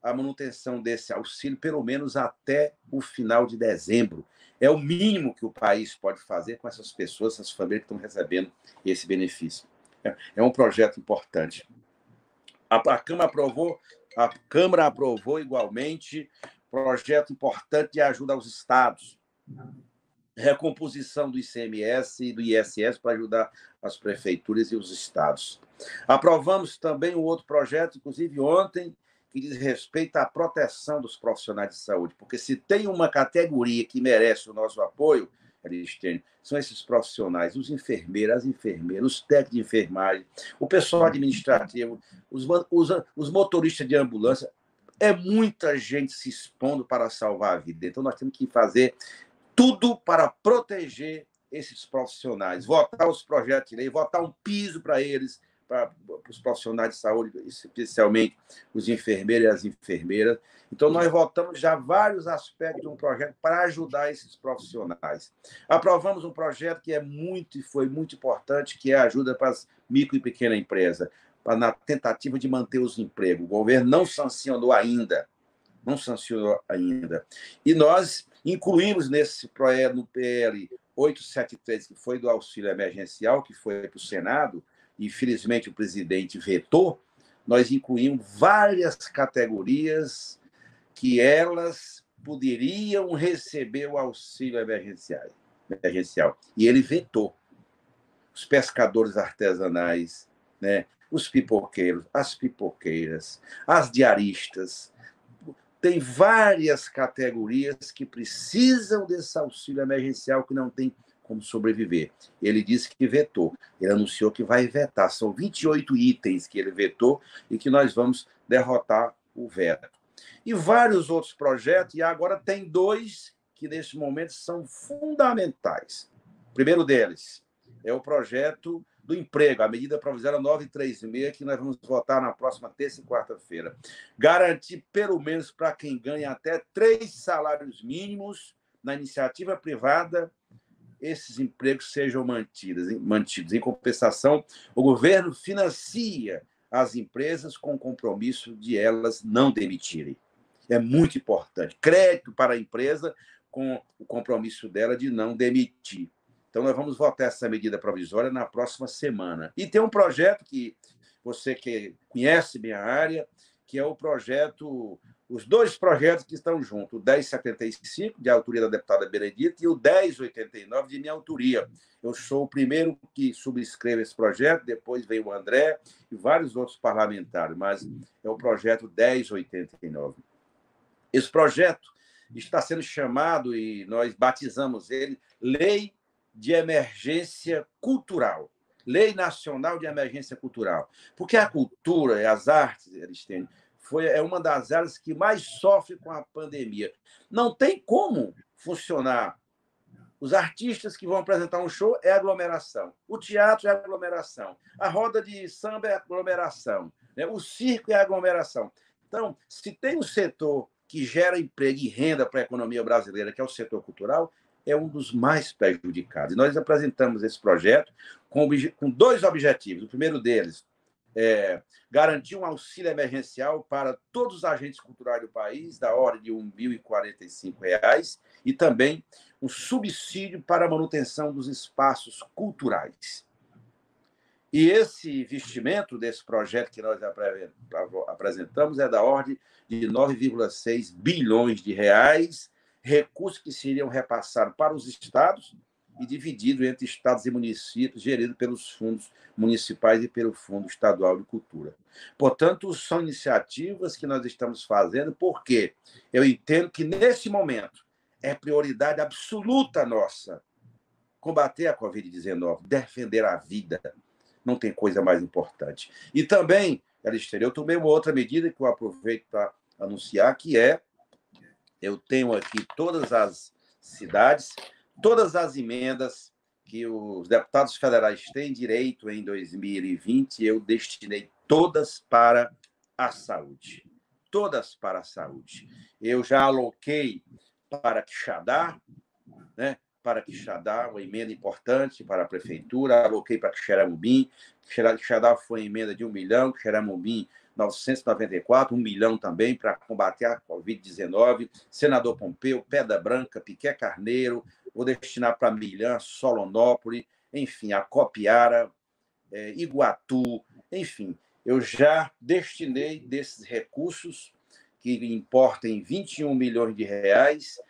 a manutenção desse auxílio, pelo menos até o final de dezembro. É o mínimo que o país pode fazer com essas pessoas, essas famílias que estão recebendo esse benefício. É um projeto importante. A Câmara aprovou igualmente projeto importante de ajuda aos estados. Recomposição do ICMS e do ISS para ajudar as prefeituras e os estados. Aprovamos também um outro projeto, inclusive ontem, que diz respeito à proteção dos profissionais de saúde, porque se tem uma categoria que merece o nosso apoio, são esses profissionais, os enfermeiros, as enfermeiras, os técnicos de enfermagem, o pessoal administrativo, os motoristas de ambulância. É muita gente se expondo para salvar a vida. Então, nós temos que fazer tudo para proteger esses profissionais, votar os projetos de lei, votar um piso para eles, para os profissionais de saúde, especialmente os enfermeiros e as enfermeiras. Então, nós votamos já vários aspectos de um projeto para ajudar esses profissionais. Aprovamos um projeto que foi muito importante, que é a ajuda para as micro e pequena empresa. na tentativa de manter os empregos. O governo não sancionou ainda. E nós incluímos nesse projeto, no PL 873, que foi do auxílio emergencial, que foi para o Senado, e infelizmente o presidente vetou, nós incluímos várias categorias que elas poderiam receber o auxílio emergencial. E ele vetou. Os pescadores artesanais, né? Os pipoqueiros, as pipoqueiras, as diaristas. Tem várias categorias que precisam desse auxílio emergencial que não tem como sobreviver. Ele disse que vetou. Ele anunciou que vai vetar. São 28 itens que ele vetou e que nós vamos derrotar o veto. E vários outros projetos, e agora tem 2 que, nesse momento, são fundamentais. O primeiro deles é o projeto do emprego, a medida provisória 936, que nós vamos votar na próxima terça e quarta-feira. Garantir, pelo menos para quem ganha até 3 salários mínimos na iniciativa privada, esses empregos sejam mantidos. Em compensação, o governo financia as empresas com o compromisso de elas não demitirem. É muito importante. Crédito para a empresa com o compromisso dela de não demitir. Então, nós vamos votar essa medida provisória na próxima semana. E tem um projeto que você que conhece bem a área, que é o projeto, os 2 projetos que estão juntos, o 1075, de autoria da deputada Benedita, e o 1089, de minha autoria. Eu sou o primeiro que subscreve esse projeto, depois veio o André e vários outros parlamentares, mas é o projeto 1089. Esse projeto está sendo chamado, e nós batizamos ele, Lei de Emergência Cultural. Lei Nacional de Emergência Cultural. Porque a cultura e as artes, Aristênio, é uma das áreas que mais sofre com a pandemia. Não tem como funcionar. Os artistas que vão apresentar um show é aglomeração. O teatro é aglomeração. A roda de samba é aglomeração. Né? O circo é aglomeração. Então, se tem um setor que gera emprego e renda para a economia brasileira, que é o setor cultural, é um dos mais prejudicados. E nós apresentamos esse projeto com 2 objetivos. O primeiro deles é garantir um auxílio emergencial para todos os agentes culturais do país, da ordem de R$ 1.045, e também um subsídio para a manutenção dos espaços culturais. E esse investimento desse projeto que nós apresentamos é da ordem de 9,6 bilhões de reais, recursos que seriam repassados para os estados e divididos entre estados e municípios, geridos pelos fundos municipais e pelo Fundo Estadual de Cultura. Portanto, são iniciativas que nós estamos fazendo porque eu entendo que, nesse momento, é prioridade absoluta nossa combater a Covid-19, defender a vida. Não tem coisa mais importante. E também, Aristênio, eu tomei uma outra medida que eu aproveito para anunciar, que é eu tenho aqui todas as cidades, todas as emendas que os deputados federais têm direito em 2020, eu destinei todas para a saúde. Todas para a saúde. Eu já aloquei para Quixadá, né? Para Quixadá, uma emenda importante para a prefeitura, aloquei para Quixeramobim. Quixadá foi emenda de 1 milhão, Quixeramobim 994, 1 milhão também para combater a Covid-19, Senador Pompeu, Pedra Branca, Piqué Carneiro, vou destinar para Milhã, Solonópolis, enfim, Acopiara, Iguatu, enfim, eu já destinei desses recursos, que importam em 21 milhões de reais,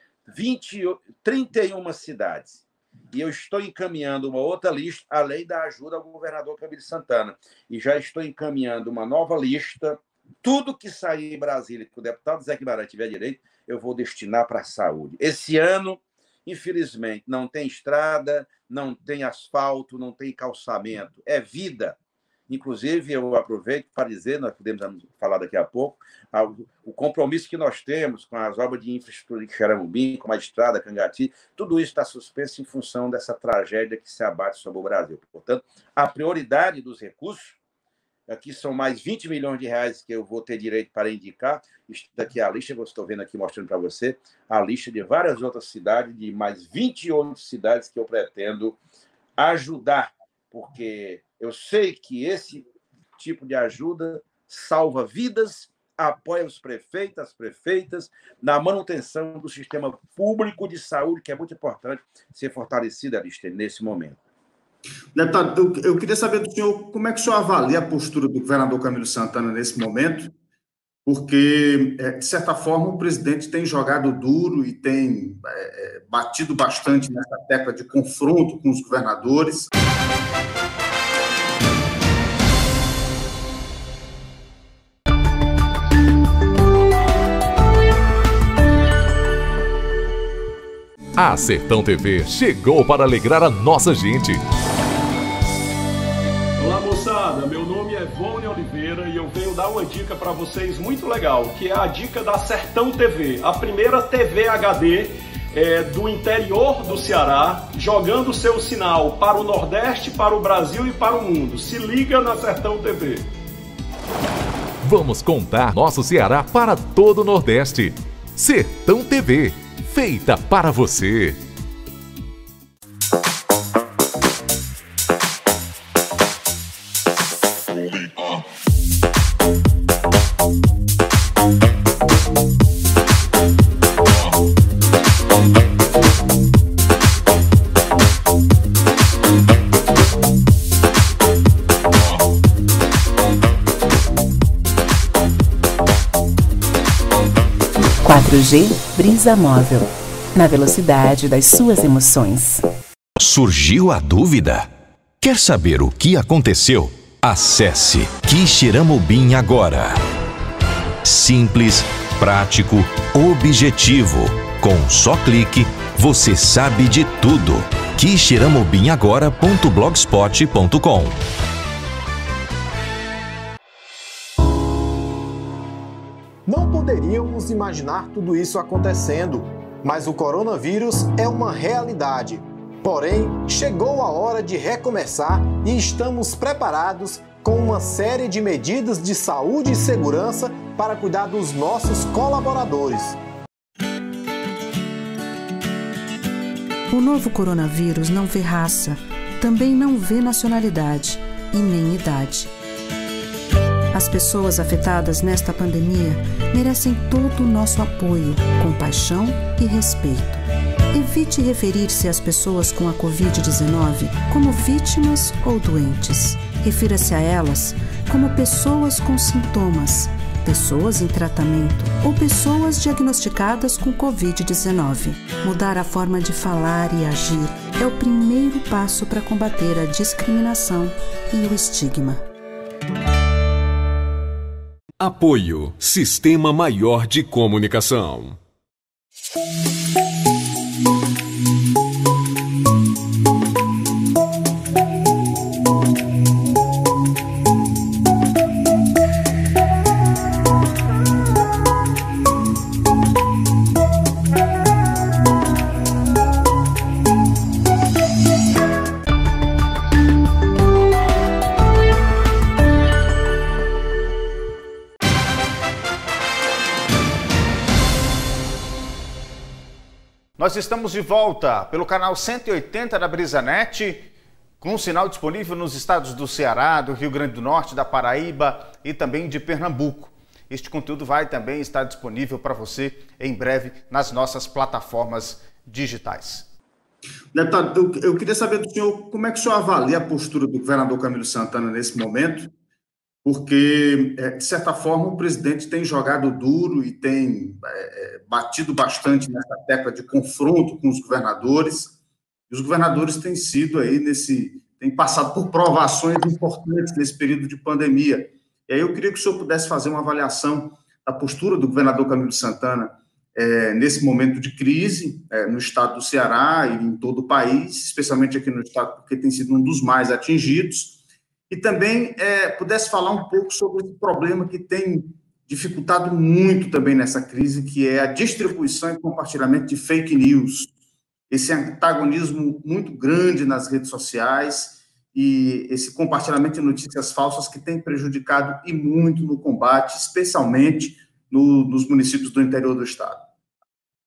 31 cidades. E eu estou encaminhando uma outra lista, além da ajuda ao governador Camilo Santana. E já estou encaminhando uma nova lista. Tudo que sair em Brasília, que o deputado Zé Guimarães tiver direito, eu vou destinar para a saúde. Esse ano, infelizmente, não tem estrada, não tem asfalto, não tem calçamento. É vida. Inclusive, eu aproveito para dizer, nós podemos falar daqui a pouco, o compromisso que nós temos com as obras de infraestrutura de Xaramubim, com a estrada, Cangati, tudo isso está suspenso em função dessa tragédia que se abate sobre o Brasil. Portanto, a prioridade dos recursos, aqui são mais 20 milhões de reais que eu vou ter direito para indicar, isso daqui é a lista que eu estou vendo aqui, mostrando para você, a lista de várias outras cidades, de mais 28 cidades que eu pretendo ajudar, porque eu sei que esse tipo de ajuda salva vidas, apoia os prefeitos, as prefeitas, na manutenção do sistema público de saúde, que é muito importante ser fortalecido, Aristide, nesse momento. Deputado, eu queria saber do senhor como é que o senhor avalia a postura do governador Camilo Santana nesse momento, porque, de certa forma, o presidente tem jogado duro e tem batido bastante nessa tecla de confronto com os governadores. A Sertão TV chegou para alegrar a nossa gente. Olá, moçada, meu nome é Vônia Oliveira e eu venho dar uma dica para vocês muito legal, que é a dica da Sertão TV, a primeira TV HD do interior do Ceará, jogando seu sinal para o Nordeste, para o Brasil e para o mundo. Se liga na Sertão TV. Vamos contar nosso Ceará para todo o Nordeste. Sertão TV, feita para você. G Brisa Móvel, na velocidade das suas emoções. Surgiu a dúvida? Quer saber o que aconteceu? Acesse Quixeramobim agora. Simples, prático, objetivo. Com um só clique, você sabe de tudo. Quixeramobimagora.blogspot.com. Não poderíamos imaginar tudo isso acontecendo, mas o coronavírus é uma realidade. Porém, chegou a hora de recomeçar e estamos preparados com uma série de medidas de saúde e segurança para cuidar dos nossos colaboradores. O novo coronavírus não vê raça, também não vê nacionalidade e nem idade. As pessoas afetadas nesta pandemia merecem todo o nosso apoio, compaixão e respeito. Evite referir-se às pessoas com a Covid-19 como vítimas ou doentes. Refira-se a elas como pessoas com sintomas, pessoas em tratamento ou pessoas diagnosticadas com Covid-19. Mudar a forma de falar e agir é o primeiro passo para combater a discriminação e o estigma. Apoio Sistema Maior de Comunicação. Nós estamos de volta pelo canal 180 da BrisaNet, com um sinal disponível nos estados do Ceará, do Rio Grande do Norte, da Paraíba e também de Pernambuco. Este conteúdo vai também estar disponível para você em breve nas nossas plataformas digitais. Deputado, eu queria saber do senhor como é que o senhor avalia a postura do governador Camilo Santana nesse momento, porque, de certa forma, o presidente tem jogado duro e tem batido bastante nessa tecla de confronto com os governadores. E os governadores têm sido aí têm passado por provações importantes nesse período de pandemia. E aí eu queria que o senhor pudesse fazer uma avaliação da postura do governador Camilo Santana nesse momento de crise no estado do Ceará e em todo o país, especialmente aqui no estado, porque tem sido um dos mais atingidos. E também pudesse falar um pouco sobre esse problema que tem dificultado muito também nessa crise, que é a distribuição e compartilhamento de fake news. Esse antagonismo muito grande nas redes sociais e esse compartilhamento de notícias falsas que tem prejudicado e muito no combate, especialmente nos municípios do interior do estado.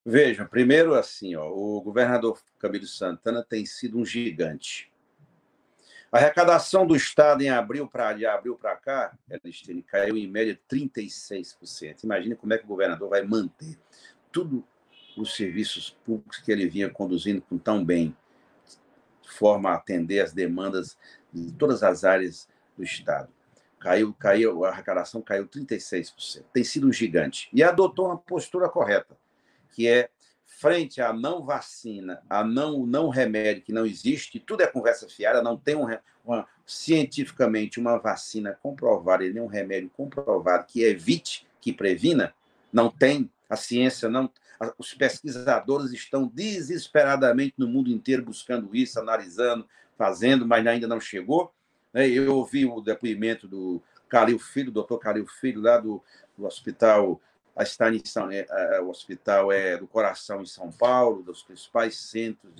Vejam, primeiro assim, o governador Camilo Santana tem sido um gigante. A arrecadação do Estado de abril para cá, Elistene, caiu em média 36%. Imagine como é que o governador vai manter tudo os serviços públicos que ele vinha conduzindo com tão bem, de forma a atender as demandas de todas as áreas do Estado. A arrecadação caiu 36%. Tem sido um gigante. E adotou uma postura correta, que é frente à não vacina, a não remédio que não existe, tudo é conversa fiada, não tem cientificamente uma vacina comprovada e nem um remédio comprovado que evite, que previna, não tem, a ciência não... Os pesquisadores estão desesperadamente no mundo inteiro buscando isso, analisando, fazendo, mas ainda não chegou. Eu ouvi o depoimento do Calil Filho, doutor Calil Filho, lá do hospital... o hospital do Coração em São Paulo, dos principais centros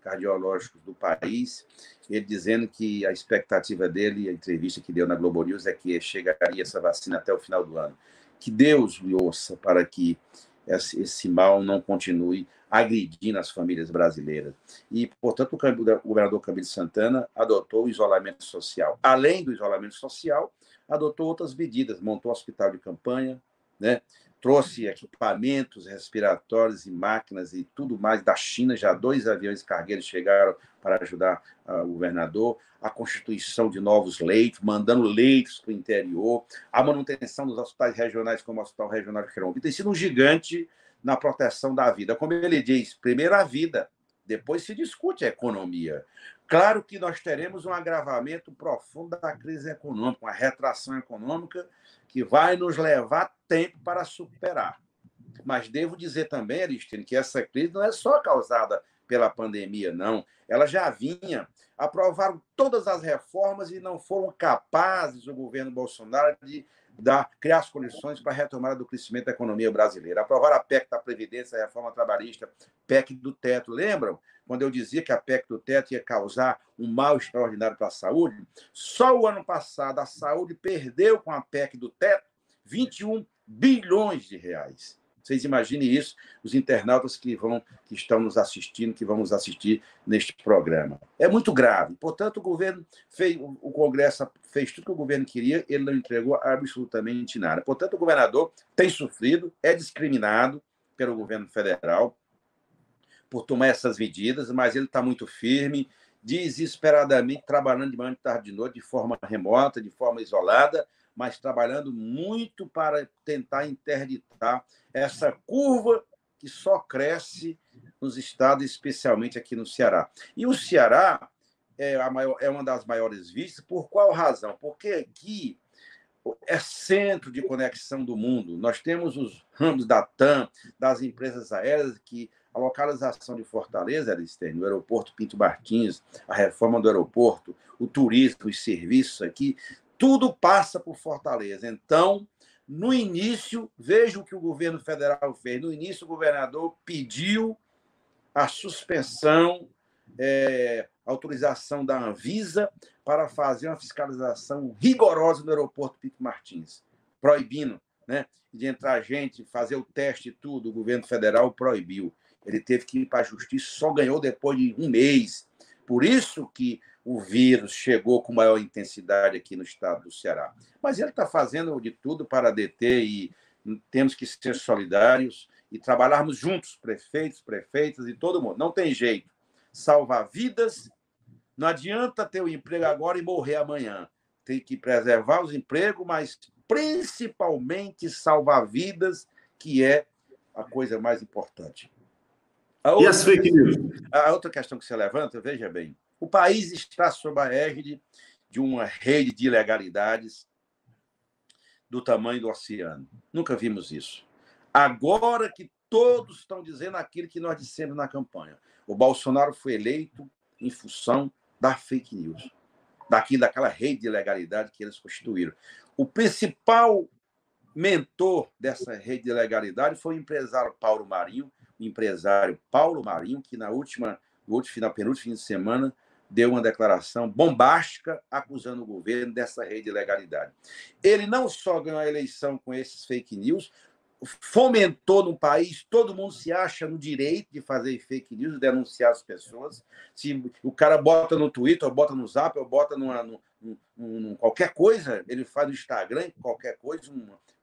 cardiológicos do país, ele dizendo que a expectativa dele, a entrevista que deu na Globo News, é que chegaria essa vacina até o final do ano. Que Deus lhe ouça para que esse mal não continue agredindo as famílias brasileiras. E, portanto, o governador Camilo Santana adotou o isolamento social. Além do isolamento social, adotou outras medidas, montou um hospital de campanha, né? Trouxe equipamentos respiratórios e máquinas e tudo mais da China. Já 2 aviões cargueiros chegaram para ajudar o governador. A constituição de novos leitos, mandando leitos para o interior. A manutenção dos hospitais regionais, como o Hospital Regional de Querombe. Tem sido um gigante na proteção da vida. Como ele diz, primeiro a vida, depois se discute a economia. Claro que nós teremos um agravamento profundo da crise econômica, uma retração econômica que vai nos levar tempo para superar. Mas devo dizer também, Aristine, que essa crise não é só causada pela pandemia, não. Ela já vinha. Aprovaram todas as reformas e não foram capazes, o governo Bolsonaro, de criar as condições para a retomada do crescimento da economia brasileira. Aprovaram a PEC da Previdência, a reforma trabalhista, PEC do teto. Lembram? Quando eu dizia que a PEC do teto ia causar um mal extraordinário para a saúde? Só o ano passado a saúde perdeu com a PEC do teto 21 bilhões de reais. Vocês imaginem isso, os internautas que estão nos assistindo, que vão nos assistir neste programa. É muito grave. Portanto, o Congresso fez tudo que o governo queria, ele não entregou absolutamente nada. Portanto, o governador tem sofrido, é discriminado pelo governo federal por tomar essas medidas, mas ele está muito firme, desesperadamente, trabalhando de manhã, de tarde, de noite, de forma remota, de forma isolada, mas trabalhando muito para tentar interditar essa curva que só cresce nos estados, especialmente aqui no Ceará. E o Ceará é uma das maiores vítimas. Por qual razão? Porque aqui é centro de conexão do mundo. Nós temos os ramos da TAM, das empresas aéreas, que a localização de Fortaleza, Aristênio, o aeroporto Pinto Martins, a reforma do aeroporto, o turismo, os serviços aqui, tudo passa por Fortaleza. Então, no início, veja o que o governo federal fez. No início, o governador pediu a suspensão, autorização da Anvisa para fazer uma fiscalização rigorosa no aeroporto Pinto Martins, proibindo, né, de entrar gente, fazer o teste e tudo. O governo federal proibiu. Ele teve que ir para a justiça, só ganhou depois de 1 mês. Por isso que o vírus chegou com maior intensidade aqui no estado do Ceará. Mas ele está fazendo de tudo para deter e temos que ser solidários e trabalharmos juntos, prefeitos, prefeitas e todo mundo. Não tem jeito. Salvar vidas, não adianta ter o emprego agora e morrer amanhã. Tem que preservar os empregos, mas principalmente salvar vidas, que é a coisa mais importante. E as fake news? A outra questão que você levanta, veja bem, o país está sob a égide de uma rede de ilegalidades do tamanho do oceano. Nunca vimos isso. Agora que todos estão dizendo aquilo que nós dissemos na campanha. O Bolsonaro foi eleito em função da fake news, daquela rede de ilegalidade que eles constituíram. O principal mentor dessa rede de ilegalidade foi o empresário Paulo Marinho, que na penúltimo fim de semana deu uma declaração bombástica acusando o governo dessa rede de ilegalidade. Ele não só ganhou a eleição com esses fake news, fomentou no país, todo mundo se acha no direito de fazer fake news, de denunciar as pessoas. Se o cara bota no Twitter, ou bota no Zap, ou bota qualquer coisa, ele faz no Instagram, qualquer coisa,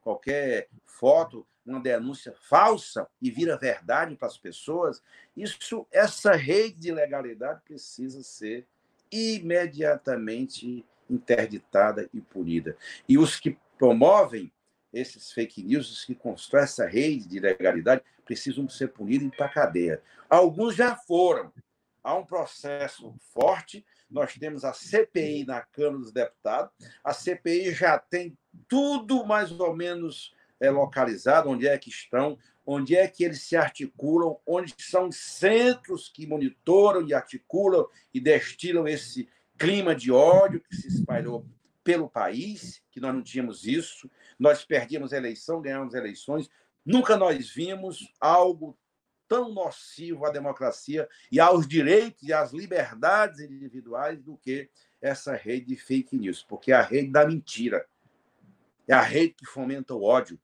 qualquer foto, uma denúncia falsa e vira verdade para as pessoas. Essa rede de ilegalidade precisa ser imediatamente interditada e punida. E os que promovem esses fake news, os que constroem essa rede de ilegalidade, precisam ser punidos e ir para a cadeia. Alguns já foram. Há um processo forte. Nós temos a CPI na Câmara dos Deputados. A CPI já tem tudo mais ou menos localizado, onde é que estão, onde é que eles se articulam, onde são centros que monitoram e articulam e destilam esse clima de ódio que se espalhou pelo país, que nós não tínhamos isso. Nós perdíamos a eleição, ganhamos eleições. Nunca nós vimos algo tão nocivo à democracia e aos direitos e às liberdades individuais do que essa rede de fake news, porque é a rede da mentira. É a rede que fomenta o ódio.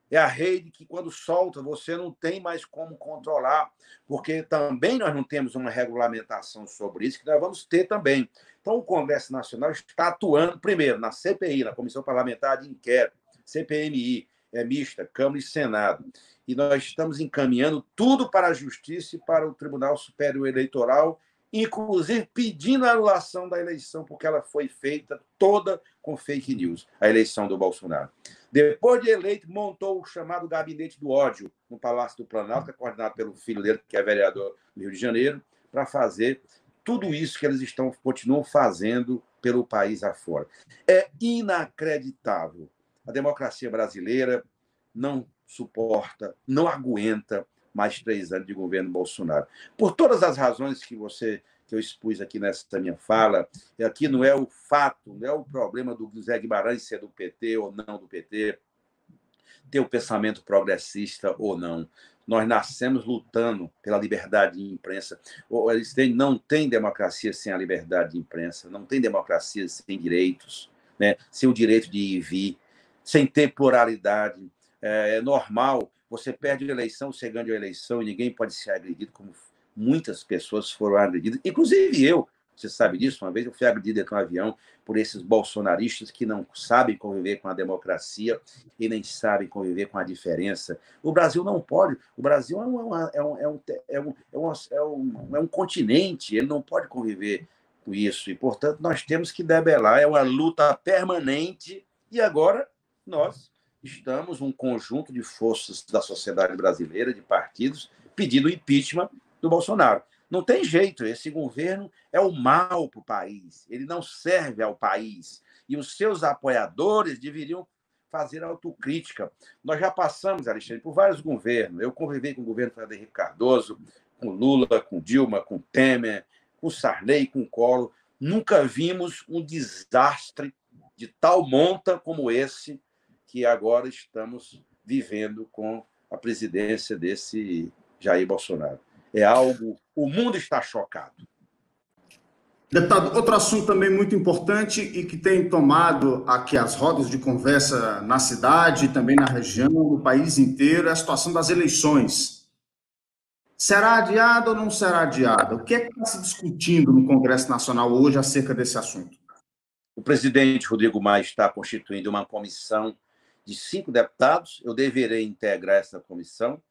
É a rede que, quando solta, você não tem mais como controlar, porque também nós não temos uma regulamentação sobre isso, que nós vamos ter também. Então, o Congresso Nacional está atuando, primeiro, na CPI, na Comissão Parlamentar de Inquérito, CPMI, é mista, Câmara e Senado. E nós estamos encaminhando tudo para a Justiça e para o Tribunal Superior Eleitoral, inclusive pedindo a anulação da eleição, porque ela foi feita toda com fake news, a eleição do Bolsonaro. Depois de eleito, montou o chamado Gabinete do Ódio no Palácio do Planalto, que é coordenado pelo filho dele, que é vereador do Rio de Janeiro, para fazer tudo isso que eles continuam fazendo pelo país afora. É inacreditável. A democracia brasileira não suporta, não aguenta mais 3 anos de governo Bolsonaro. Por todas as razões que eu expus aqui nessa minha fala, aqui não é o fato, não é o problema do José Guimarães ser do PT ou não do PT, ter o pensamento progressista ou não. Nós nascemos lutando pela liberdade de imprensa. Não tem democracia sem a liberdade de imprensa, não tem democracia sem direitos, né? Sem o direito de ir e vir, sem ter pluralidade. É normal, você perde a eleição, você ganha a eleição e ninguém pode ser agredido, como muitas pessoas foram agredidas, inclusive eu. Você sabe disso? Uma vez eu fui agredido aqui no avião por esses bolsonaristas que não sabem conviver com a democracia e nem sabem conviver com a diferença. O Brasil não pode. O Brasil é um continente, ele não pode conviver com isso. E, portanto, nós temos que debelar. É uma luta permanente. E agora nós estamos, um conjunto de forças da sociedade brasileira, de partidos, pedindo o impeachment do Bolsonaro. Não tem jeito, esse governo é o mal para o país, ele não serve ao país. E os seus apoiadores deveriam fazer autocrítica. Nós já passamos, Alexandre, por vários governos. Eu convivi com o governo Fernando Henrique Cardoso, com Lula, com Dilma, com Temer, com Sarney, com Collor. Nunca vimos um desastre de tal monta como esse que agora estamos vivendo com a presidência desse Jair Bolsonaro. É algo... O mundo está chocado. Deputado, outro assunto também muito importante e que tem tomado aqui as rodas de conversa na cidade, também na região, no país inteiro, é a situação das eleições. Será adiada ou não será adiada? O que é que está se discutindo no Congresso Nacional hoje acerca desse assunto? O presidente Rodrigo Maia está constituindo uma comissão de 5 deputados. Eu deverei integrar essa comissão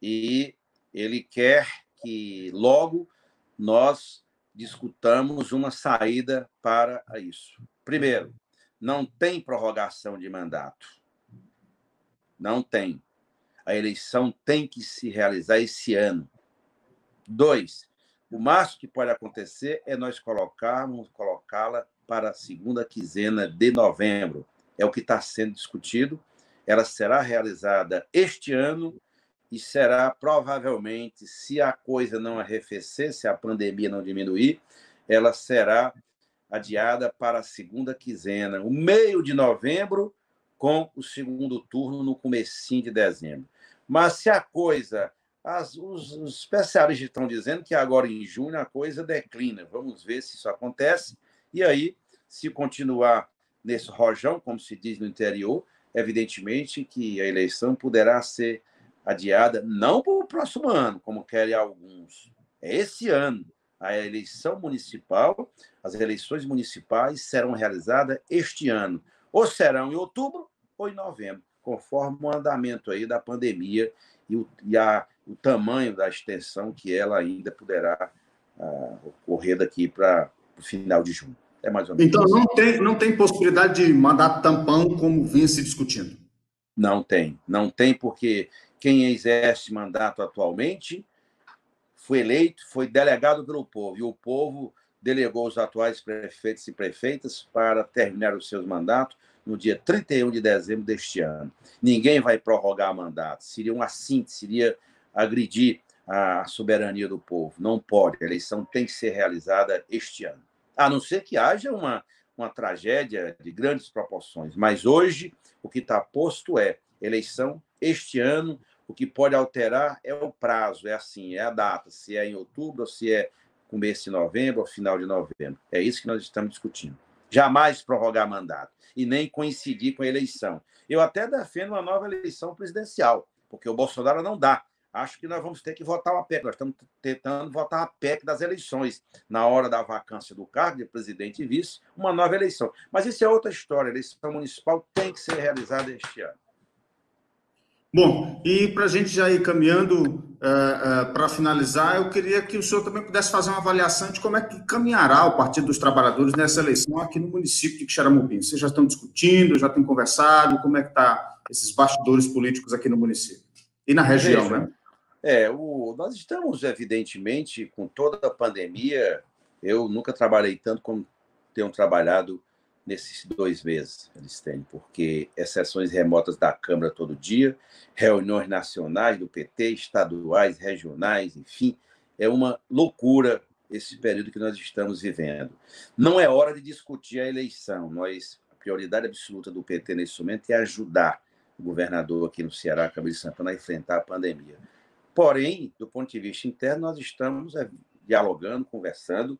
e ele quer que logo nós discutamos uma saída para isso. Primeiro, não tem prorrogação de mandato. Não tem. A eleição tem que se realizar esse ano. 2, o máximo que pode acontecer é nós colocá-la para a segunda quinzena de novembro. É o que está sendo discutido. Ela será realizada este ano e será provavelmente, se a coisa não arrefecer, se a pandemia não diminuir, ela será adiada para a segunda quinzena, o meio de novembro, com o segundo turno no comecinho de dezembro. Mas se a coisa... Os especialistas estão dizendo que agora em junho a coisa declina. Vamos ver se isso acontece. E aí, se continuar nesse rojão, como se diz no interior, evidentemente que a eleição poderá ser adiada, não para o próximo ano, como querem alguns. É esse ano. A eleição municipal, as eleições municipais serão realizadas este ano. Ou serão em outubro ou em novembro, conforme o andamento aí da pandemia e o tamanho da extensão que ela ainda poderá ocorrer daqui para o final de junho. É mais ou menos então, isso. não tem possibilidade de mandato tampão como vinha se discutindo? Não tem, porque quem exerce mandato atualmente foi eleito, foi delegado pelo povo, e o povo delegou os atuais prefeitos e prefeitas para terminar os seus mandatos no dia 31 de dezembro deste ano. Ninguém vai prorrogar mandato, seria um assinte, seria agredir a soberania do povo. Não pode, a eleição tem que ser realizada este ano. A não ser que haja uma tragédia de grandes proporções. Mas hoje, o que está posto é eleição este ano. O que pode alterar é o prazo, é a data, se é em outubro, ou se é começo de novembro ou final de novembro. É isso que nós estamos discutindo. Jamais prorrogar mandato e nem coincidir com a eleição. Eu até defendo uma nova eleição presidencial, porque o Bolsonaro não dá. Acho que nós vamos ter que votar uma PEC. Nós estamos tentando votar a PEC das eleições. Na hora da vacância do cargo de presidente e vice, uma nova eleição. Mas isso é outra história. A eleição municipal tem que ser realizada este ano. Bom, e para a gente já ir caminhando para finalizar, eu queria que o senhor também pudesse fazer uma avaliação de como é que caminhará o Partido dos Trabalhadores nessa eleição aqui no município de Quixeramobim. Vocês já estão discutindo, já têm conversado, como é que está esses bastidores políticos aqui no município? E na região, né? Nós estamos, evidentemente, com toda a pandemia, eu nunca trabalhei tanto como tenho trabalhado nesses 2 meses, Aristênio, porque sessões remotas da Câmara todo dia, reuniões nacionais do PT, estaduais, regionais, enfim, é uma loucura esse período que nós estamos vivendo. Não é hora de discutir a eleição. A prioridade absoluta do PT nesse momento é ajudar o governador aqui no Ceará, Camilo Santana, a enfrentar a pandemia. Porém, do ponto de vista interno, nós estamos dialogando, conversando.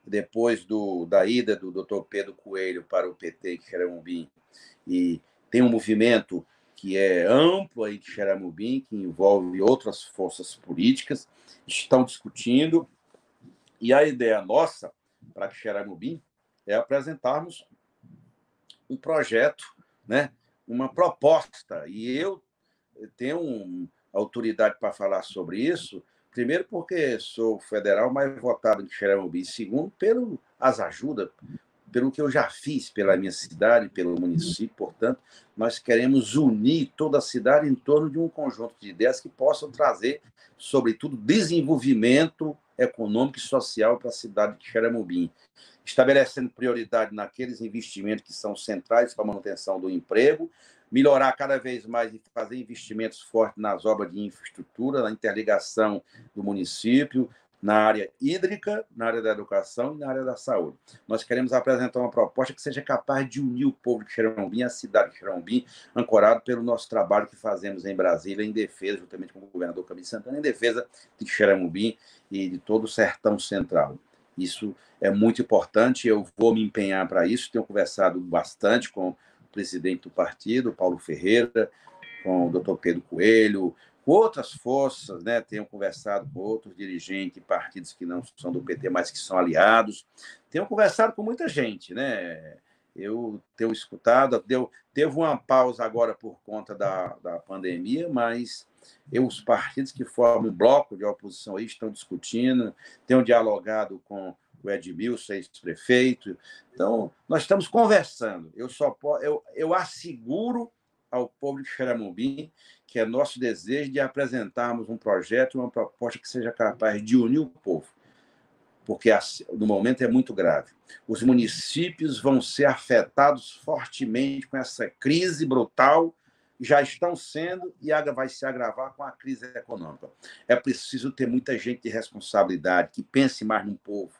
Depois da ida do Dr. Pedro Coelho para o PT em Quixeramobim, e tem um movimento que é amplo aí em Quixeramobim, que envolve outras forças políticas, estão discutindo, e a ideia nossa para Quixeramobim é apresentarmos um projeto, né, uma proposta, e eu tenho autoridade para falar sobre isso. Primeiro, porque sou federal mais votado em Quixeramobim. Segundo, pelas ajudas, pelo que eu já fiz pela minha cidade, pelo município. Portanto, nós queremos unir toda a cidade em torno de um conjunto de ideias que possam trazer, sobretudo, desenvolvimento econômico e social para a cidade de Quixeramobim, estabelecendo prioridade naqueles investimentos que são centrais para a manutenção do emprego, melhorar cada vez mais e fazer investimentos fortes nas obras de infraestrutura, na interligação do município, na área hídrica, na área da educação e na área da saúde. Nós queremos apresentar uma proposta que seja capaz de unir o povo de Quixeramobim, a cidade de Quixeramobim, ancorado pelo nosso trabalho que fazemos em Brasília, em defesa, juntamente com o governador Camilo Santana, em defesa de Quixeramobim e de todo o sertão central. Isso é muito importante, eu vou me empenhar para isso, tenho conversado bastante com o presidente do partido, Paulo Ferreira, com o doutor Pedro Coelho, com outras forças, né? Tenho conversado com outros dirigentes de partidos que não são do PT, mas que são aliados. Tenho conversado com muita gente, né? Eu tenho escutado, teve uma pausa agora por conta da pandemia, mas os partidos que formam um bloco de oposição aí estão discutindo, tenho dialogado com o Edmilson, ex-prefeito. Então, nós estamos conversando. Eu asseguro ao povo de Quixeramobim que é nosso desejo de apresentarmos um projeto, uma proposta que seja capaz de unir o povo, porque no momento é muito grave. Os municípios vão ser afetados fortemente com essa crise brutal, já estão sendo e vai se agravar com a crise econômica. É preciso ter muita gente de responsabilidade, que pense mais no povo,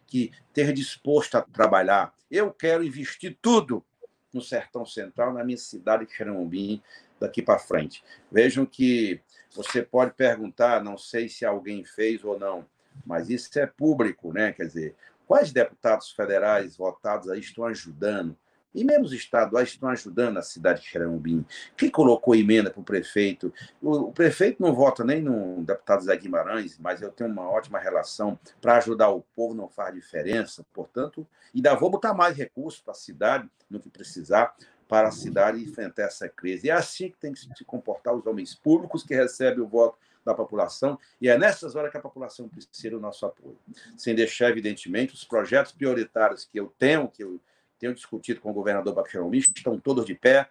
que esteja disposto a trabalhar. Eu quero investir tudo no Sertão Central, na minha cidade de Quixeramobim, daqui para frente. Vejam que você pode perguntar, não sei se alguém fez ou não, mas isso é público, né? Quer dizer, quais deputados federais votados aí estão ajudando e mesmo os estaduais estão ajudando a cidade de Xeramobim. Quem colocou emenda para o prefeito? O prefeito não vota nem no deputado Zé Guimarães, mas eu tenho uma ótima relação para ajudar o povo, não faz diferença, portanto, ainda vou botar mais recursos para a cidade, no que precisar, para a cidade enfrentar essa crise. É assim que tem que se comportar os homens públicos que recebem o voto da população, e é nessas horas que a população precisa do nosso apoio. Sem deixar, evidentemente, os projetos prioritários que eu tenho discutido com o governador Baxeromi, estão todos de pé,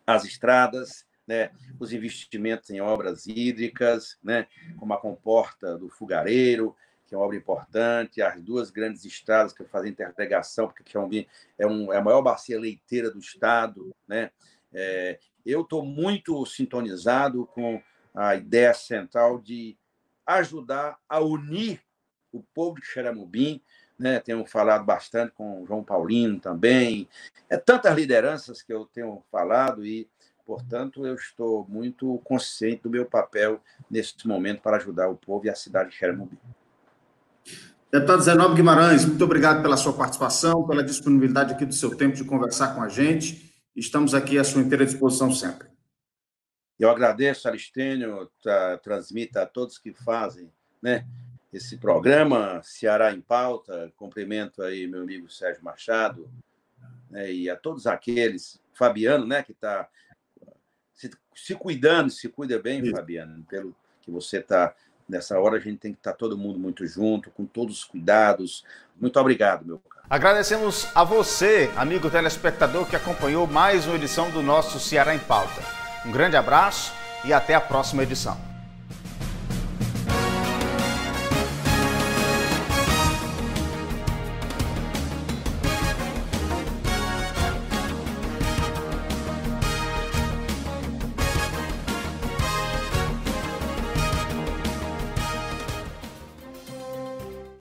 as estradas, né, os investimentos em obras hídricas, né, como a comporta do Fogareiro, que é uma obra importante, as duas grandes estradas que fazem interligação, porque Xeramobim é a maior bacia leiteira do estado, né? Eu estou muito sintonizado com a ideia central de ajudar a unir o povo de Xeramobim, né? Tenho falado bastante com o João Paulino também. Tantas lideranças que eu tenho falado e, portanto, eu estou muito consciente do meu papel nesse momento para ajudar o povo e a cidade de Xeramobim. Deputado Zé Nobre Guimarães, muito obrigado pela sua participação, pela disponibilidade aqui do seu tempo de conversar com a gente. Estamos aqui à sua inteira disposição sempre. Eu agradeço, Aristênio, transmita a todos que fazem, né, esse programa Ceará em Pauta. Cumprimento aí meu amigo Sérgio Machado, né, e a todos aqueles, Fabiano, né, que está se cuidando, se cuida bem, isso. Fabiano, pelo que você está. Nessa hora a gente tem que estar todo mundo muito junto, com todos os cuidados. Muito obrigado, meu caro. Agradecemos a você, amigo telespectador, que acompanhou mais uma edição do nosso Ceará em Pauta. Um grande abraço e até a próxima edição.